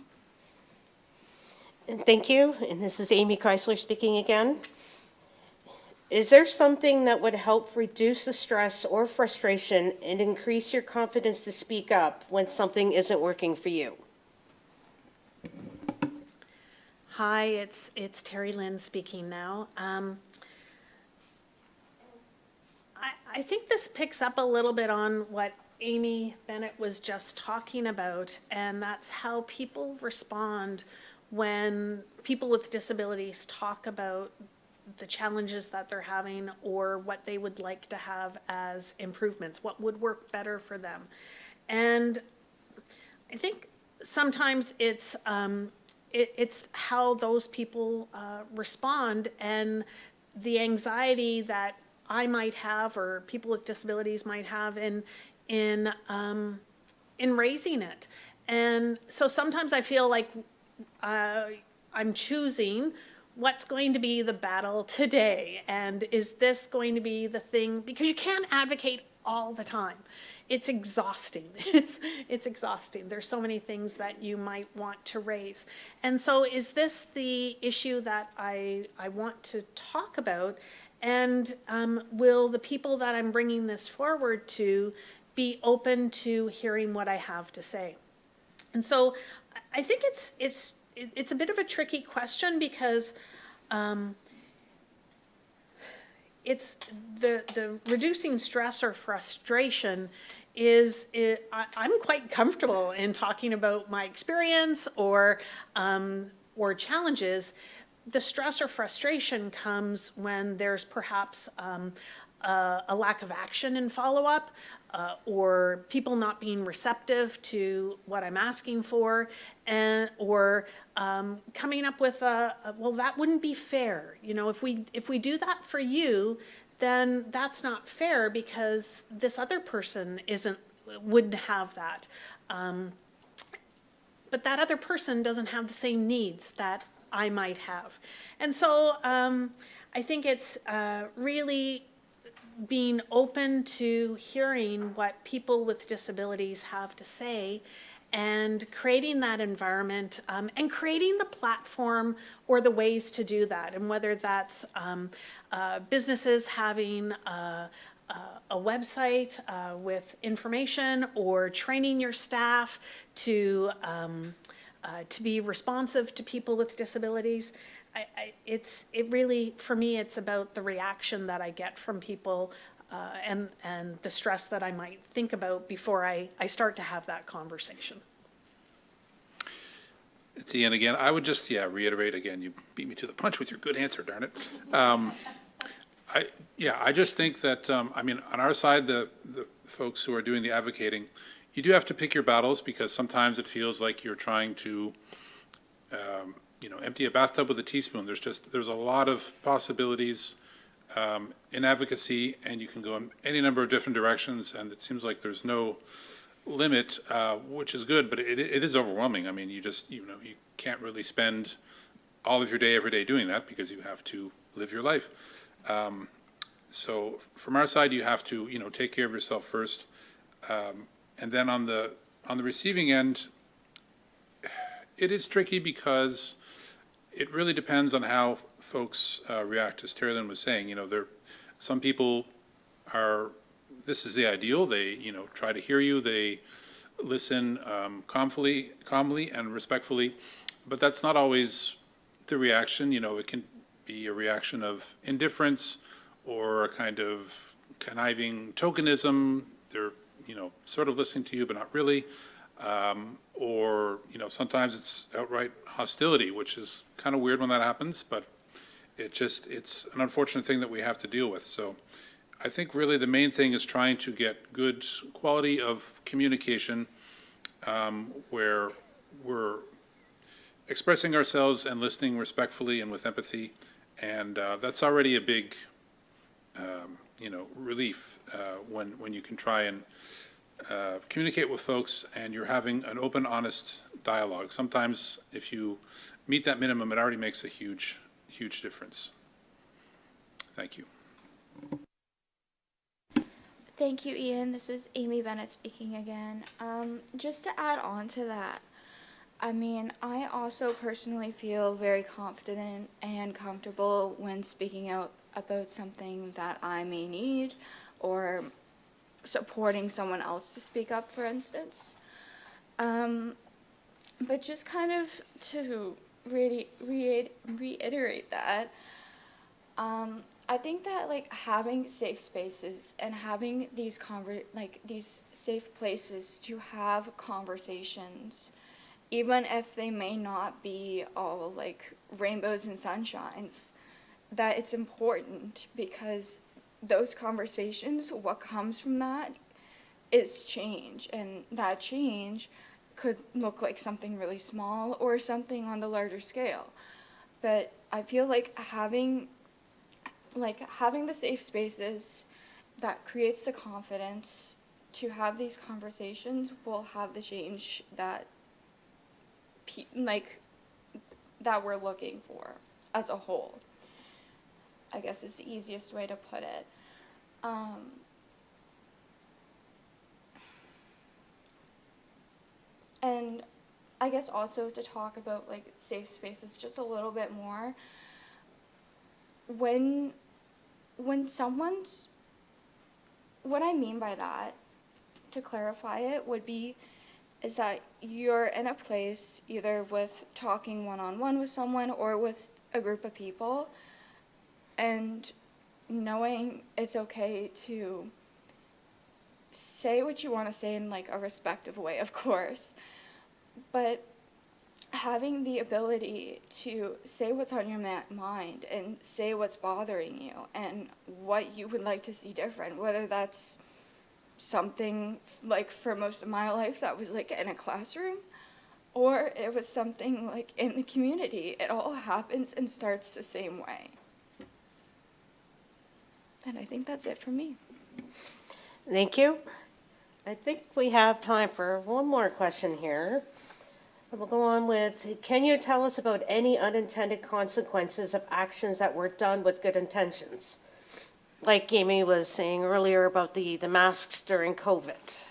And thank you. And this is Amy Chrysler speaking again. Is there something that would help reduce the stress or frustration and increase your confidence to speak up when something isn't working for you? Hi, it's Terry Lynn speaking now. I think this picks up a little bit on what Amy Bennett was just talking about, and that's how people respond when people with disabilities talk about the challenges that they're having or what they would like to have as improvements, what would work better for them. And I think sometimes it's how those people respond, and the anxiety that I might have or people with disabilities might have in raising it. And so sometimes I feel like I'm choosing what's going to be the battle today, and is this going to be the thing, because you can't advocate all the time. It's exhausting. It's exhausting. There's so many things that you might want to raise. And so is this the issue that I want to talk about? And will the people that I'm bringing this forward to be open to hearing what I have to say? And so I think it's a bit of a tricky question, because it's the reducing stress or frustration I'm quite comfortable in talking about my experience or challenges. The stress or frustration comes when there's perhaps a lack of action and follow-up, or people not being receptive to what I'm asking for, or coming up with well, that wouldn't be fair. You know, if we do that for you, then that's not fair because this other person wouldn't have that. But that other person doesn't have the same needs that I might have. And so I think it's really being open to hearing what people with disabilities have to say, and creating that environment, and creating the platform or the ways to do that. And whether that's businesses having a website with information, or training your staff to be responsive to people with disabilities. It really, for me, it's about the reaction that I get from people, and the stress that I might think about before I start to have that conversation. It's Ian again. I would just, reiterate again, you beat me to the punch with your good answer, darn it. I just think that, I mean, on our side, the folks who are doing the advocating, you do have to pick your battles, because sometimes it feels like you're trying to, empty a bathtub with a teaspoon. There's a lot of possibilities in advocacy, and you can go in any number of different directions, and it seems like there's no limit, which is good, but it is overwhelming. I mean, you can't really spend all of your day every day doing that, because you have to live your life. So from our side, you have to, take care of yourself first. And then on the receiving end, it is tricky, because it really depends on how folks react. As Terry Lynn was saying, some people this is the ideal. They, try to hear you. They listen calmly and respectfully, but that's not always the reaction. It can be a reaction of indifference, or a kind of conniving tokenism. They're, sort of listening to you, but not really. Or, sometimes it's outright hostility, which is kind of weird when that happens, but it's an unfortunate thing that we have to deal with. So I think really the main thing is trying to get good quality of communication, where we're expressing ourselves and listening respectfully and with empathy. And that's already a big, relief when you can try and communicate with folks and you're having an open, honest dialogue. Sometimes if you meet that minimum, it already makes a huge, huge difference. Thank you. Thank you, Ian. This is Amy Bennett speaking again. Just to add on to that, I mean, I also personally feel very confident and comfortable when speaking out about something that I may need, or supporting someone else to speak up, for instance. But just kind of to really reiterate that, I think that having safe spaces and having these these safe places to have conversations, even if they may not be all rainbows and sunshines, that it's important, because those conversations, what comes from that is change, and that change could look like something really small or something on the larger scale. But I feel like having the safe spaces that creates the confidence to have these conversations will have the change that that we're looking for as a whole, I guess is the easiest way to put it. And I guess also to talk about safe spaces just a little bit more. When when someone's, what I mean by that, to clarify it, would be is that you're in a place either with talking one-on-one with someone or with a group of people, and knowing it's okay to say what you want to say in like a respectful way, of course, but having the ability to say what's on your mind and say what's bothering you and what you would like to see different, whether that's something like for most of my life that was like in a classroom, or it was something like in the community. It all happens and starts the same way. And I think that's it for me. Thank you. I think we have time for one more question here. So we'll go on with, can you tell us about any unintended consequences of actions that were done with good intentions? Like Amy was saying earlier about the masks during COVID.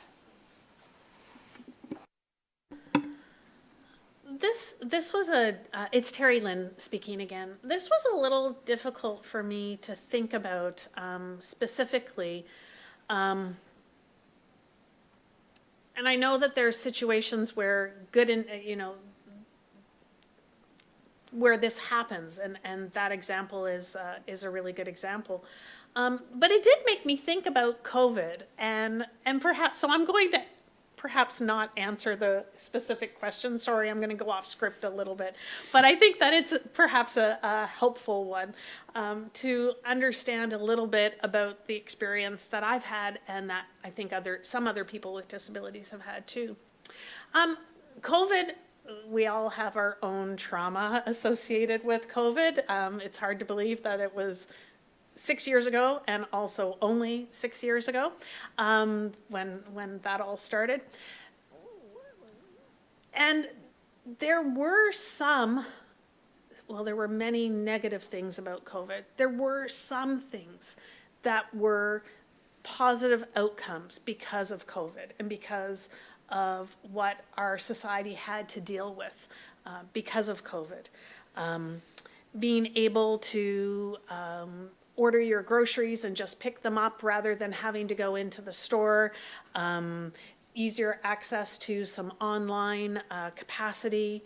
This was it's Terry Lynn speaking again. This was a little difficult for me to think about specifically. And I know that there's situations where where this happens, and that example is a really good example. But it did make me think about COVID, and perhaps, so I'm going to perhaps not answer the specific question. Sorry, I'm going to go off script a little bit, but I think that it's perhaps a helpful one to understand a little bit about the experience that I've had, and that I think some other people with disabilities have had too. COVID, we all have our own trauma associated with COVID. It's hard to believe that it was 6 years ago, and also only 6 years ago, when that all started. And there were there were many negative things about COVID. There were some things that were positive outcomes because of COVID and because of what our society had to deal with because of COVID. Being able to order your groceries and just pick them up rather than having to go into the store, easier access to some online capacity,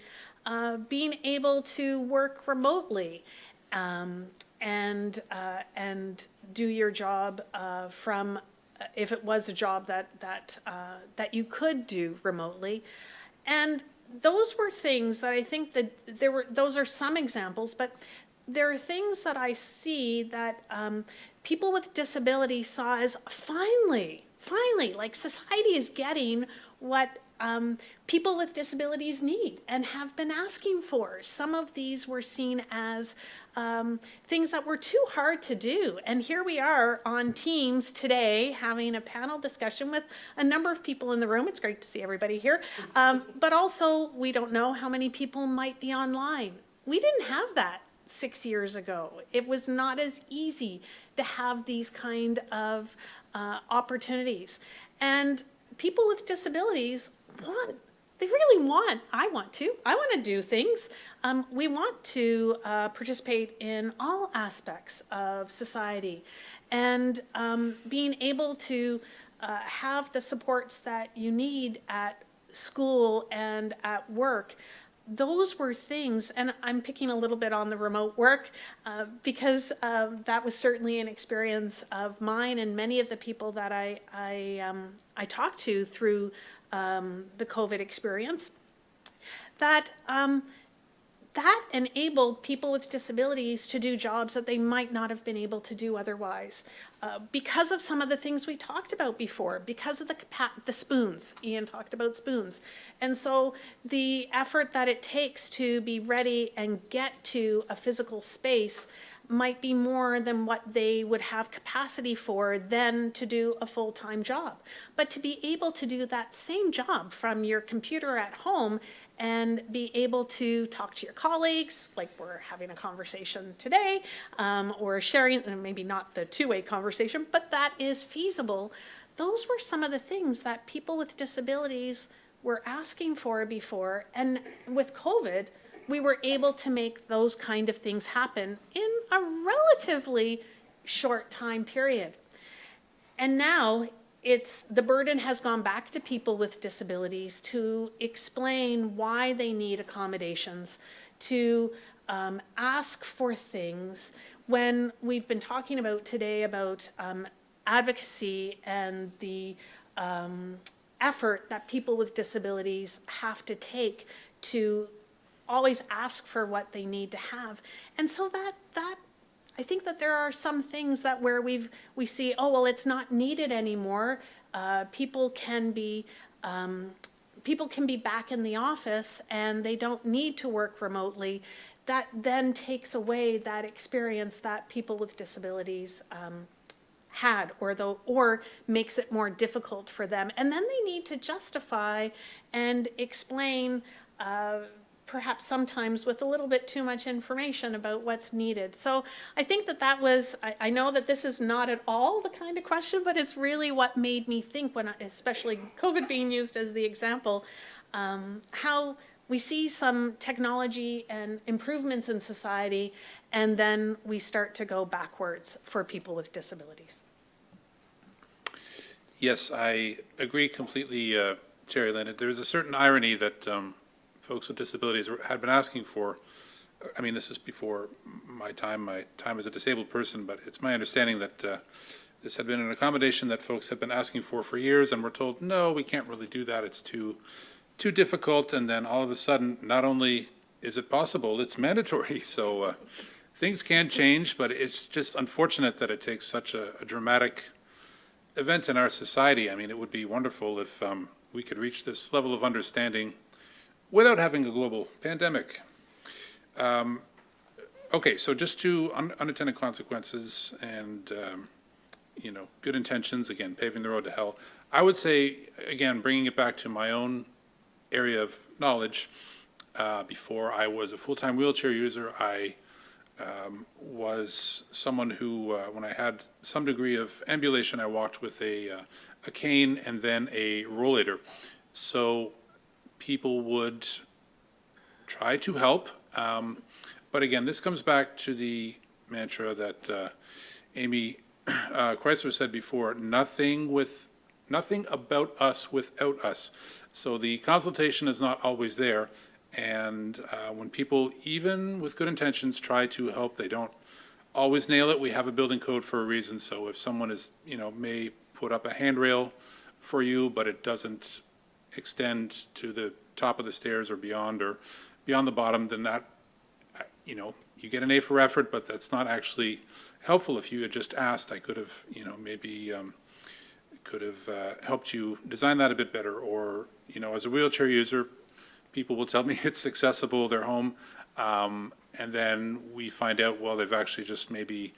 being able to work remotely and do your job from, if it was a job that you could do remotely. And those were things that I think that those are some examples, but there are things that I see that people with disability saw as finally, like society is getting what people with disabilities need and have been asking for. Some of these were seen as things that were too hard to do. And here we are on Teams today having a panel discussion with a number of people in the room. It's great to see everybody here. But also, we don't know how many people might be online. We didn't have that 6 years ago. It was not as easy to have these kind of opportunities. And people with disabilities I want to do things. We want to participate in all aspects of society, and being able to have the supports that you need at school and at work. Those were things, and I'm picking a little bit on the remote work because that was certainly an experience of mine and many of the people that I talked to through the COVID experience, that enabled people with disabilities to do jobs that they might not have been able to do otherwise. Because of some of the things we talked about before, because of the spoons. Ian talked about spoons. And so the effort that it takes to be ready and get to a physical space might be more than what they would have capacity for then to do a full-time job. But to be able to do that same job from your computer at home and be able to talk to your colleagues, like we're having a conversation today, or sharing, and maybe not the two-way conversation, but that is feasible. Those were some of the things that people with disabilities were asking for before, and with COVID, we were able to make those kind of things happen in a relatively short time period. And now the burden has gone back to people with disabilities to explain why they need accommodations, to ask for things. When we've been talking about today about advocacy and the effort that people with disabilities have to take to always ask for what they need to have. And so that I think that there are some things that where we see, oh, well, it's not needed anymore. People can be back in the office and they don't need to work remotely. That then takes away that experience that people with disabilities had, or makes it more difficult for them. And then they need to justify and explain, perhaps sometimes with a little bit too much information about what's needed. So I think that was, I know that this is not at all the kind of question, but it's really what made me think when, especially COVID being used as the example, how we see some technology and improvements in society, and then we start to go backwards for people with disabilities. Yes, I agree completely, Terry Lynn. There's a certain irony that folks with disabilities had been asking for. I mean, this is before my time as a disabled person, but it's my understanding that this had been an accommodation that folks have been asking for years, and we're told, no, we can't really do that. It's too difficult. And then all of a sudden, not only is it possible, it's mandatory. So things can change, but it's just unfortunate that it takes such a dramatic event in our society. I mean, it would be wonderful if we could reach this level of understanding without having a global pandemic. Okay, so just to unintended consequences and, good intentions, again, paving the road to hell. I would say, again, bringing it back to my own area of knowledge, before I was a full-time wheelchair user, I was someone who, when I had some degree of ambulation, I walked with a cane and then a rollator. So people would try to help. But again, this comes back to the mantra that Amy Chrysler said before, nothing about us without us. So the consultation is not always there. And when people, even with good intentions, try to help, they don't always nail it. We have a building code for a reason. So if someone is, may put up a handrail for you, but it doesn't extend to the top of the stairs or beyond the bottom, then that, you get an A for effort, but that's not actually helpful. If you had just asked, I could have, maybe could have helped you design that a bit better. Or, as a wheelchair user, people will tell me it's accessible, they're home, and then we find out, well, they've actually just maybe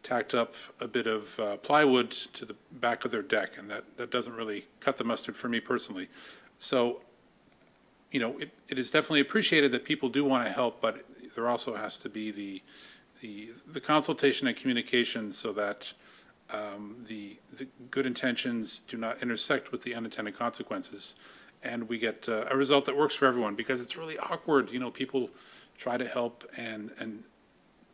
tacked up a bit of plywood to the back of their deck, and that doesn't really cut the mustard for me personally. So, it is definitely appreciated that people do want to help, but there also has to be the consultation and communication so that the good intentions do not intersect with the unintended consequences, and we get a result that works for everyone, because it's really awkward. People try to help and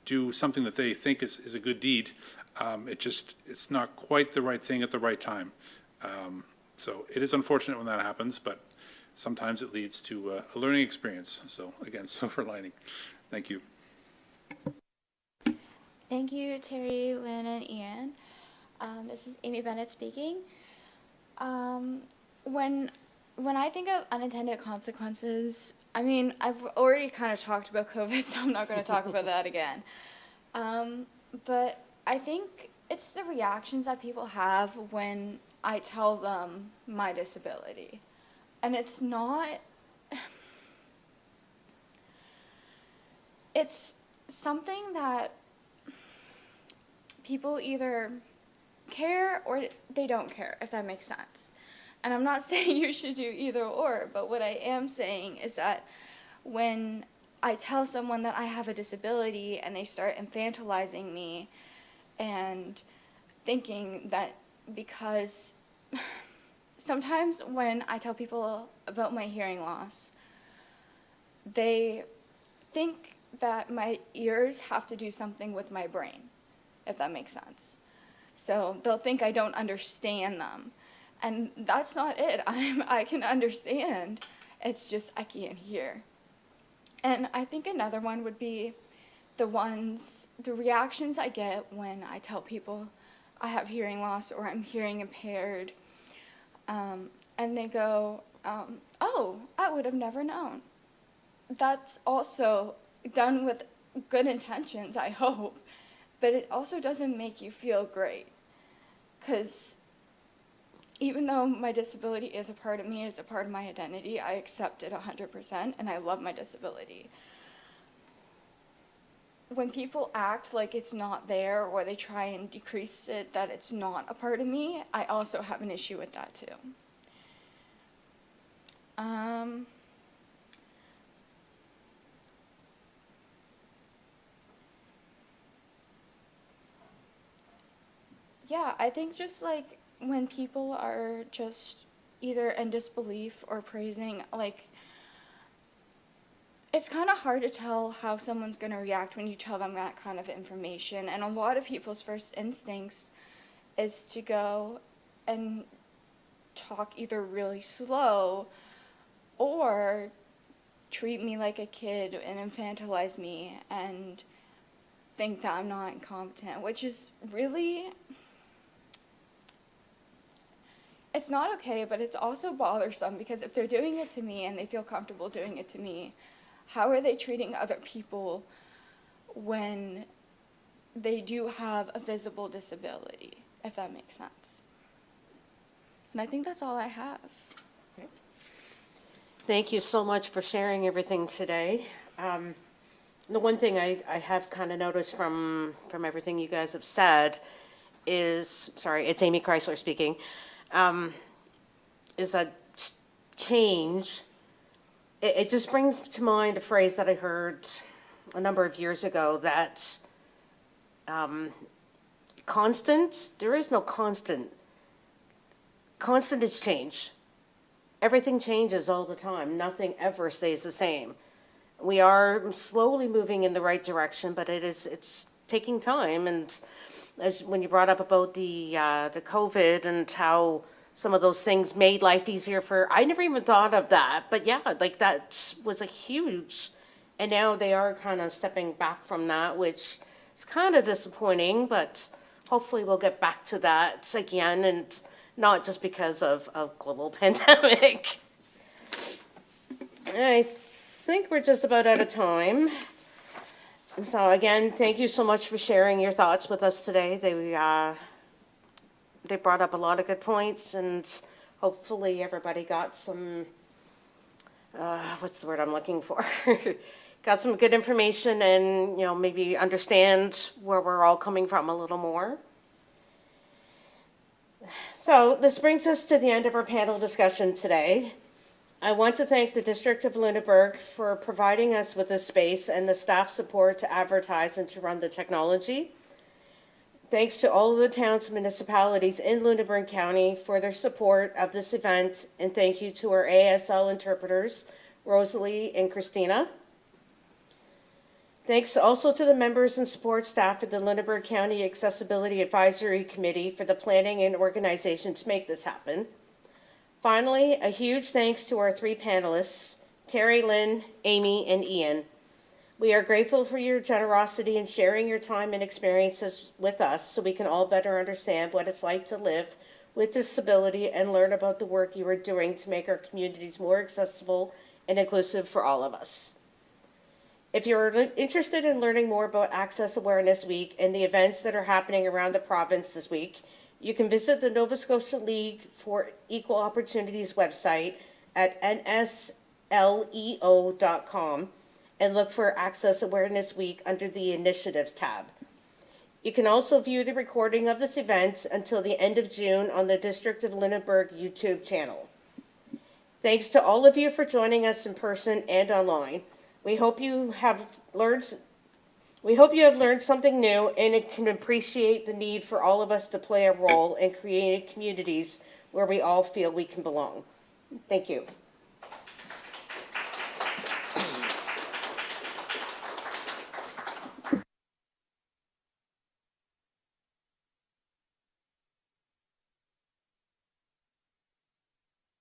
do something that they think is a good deed. It's not quite the right thing at the right time. So it is unfortunate when that happens, but sometimes it leads to a learning experience. So again, silver lining. Thank you. Thank you, Terry, Lynn, and Ian. This is Amy Bennett speaking. When I think of unintended consequences, I mean, I've already kind of talked about COVID, so I'm not going to talk about that again. But I think it's the reactions that people have when I tell them my disability. And it's not, it's something that people either care or they don't care, if that makes sense. And I'm not saying you should do either or, but what I am saying is that when I tell someone that I have a disability and they start infantilizing me and thinking that, because sometimes when I tell people about my hearing loss, they think that my ears have to do something with my brain. if that makes sense. So they'll think I don't understand them. And that's not it. I can understand. It's just I can't hear. And I think another one would be the reactions I get when I tell people I have hearing loss or I'm hearing impaired. And they go, oh, I would have never known. That's also done with good intentions, I hope, but it also doesn't make you feel great. Because even though my disability is a part of me, it's a part of my identity, I accept it 100%, and I love my disability. When people act like it's not there, or they try and decrease it, that it's not a part of me, I also have an issue with that too. Yeah, I think just like when people are just either in disbelief or praising, like, it's kind of hard to tell how someone's going to react when you tell them that kind of information. And a lot of people's first instincts is to go and talk either really slow or treat me like a kid and infantilize me and think that I'm not incompetent, which is really, it's not okay, but it's also bothersome, because if they're doing it to me and they feel comfortable doing it to me, how are they treating other people when they do have a visible disability, if that makes sense? And I think that's all I have. Thank you so much for sharing everything today. The one thing I have kind of noticed from everything you guys have said is, sorry, it's Amy Chrysler speaking, is that change, it just brings to mind a phrase that I heard a number of years ago, that constant, there is no constant. Constant is change. Everything changes all the time. Nothing ever stays the same. We are slowly moving in the right direction, but it's taking time. And as when you brought up about the COVID and how some of those things made life easier I never even thought of that. But yeah, like that was a huge, and now they are kind of stepping back from that, which is kind of disappointing, but hopefully we'll get back to that again, and not just because of global pandemic. I think we're just about out of time. So again, thank you so much for sharing your thoughts with us today. They brought up a lot of good points, and hopefully everybody got some, what's the word I'm looking for? Got some good information, and, you know, maybe understand where we're all coming from a little more. So this brings us to the end of our panel discussion today. I want to thank the District of Lunenburg for providing us with this space and the staff support to advertise and to run the technology. Thanks to all of the towns and municipalities in Lunenburg County for their support of this event, and thank you to our ASL interpreters, Rosalie and Christina. Thanks also to the members and support staff of the Lunenburg County Accessibility Advisory Committee for the planning and organization to make this happen. Finally, a huge thanks to our three panelists, Terry, Lynn, Amy, and Ian. We are grateful for your generosity in sharing your time and experiences with us so we can all better understand what it's like to live with disability and learn about the work you are doing to make our communities more accessible and inclusive for all of us. If you're interested in learning more about Access Awareness Week and the events that are happening around the province this week, you can visit the Nova Scotia League for Equal Opportunities website at nsleo.com and look for Access Awareness Week under the Initiatives tab. You can also view the recording of this event until the end of June on the District of Lunenburg YouTube channel. Thanks to all of you for joining us in person and online. We hope you have learned something new and can appreciate the need for all of us to play a role in creating communities where we all feel we can belong. Thank you.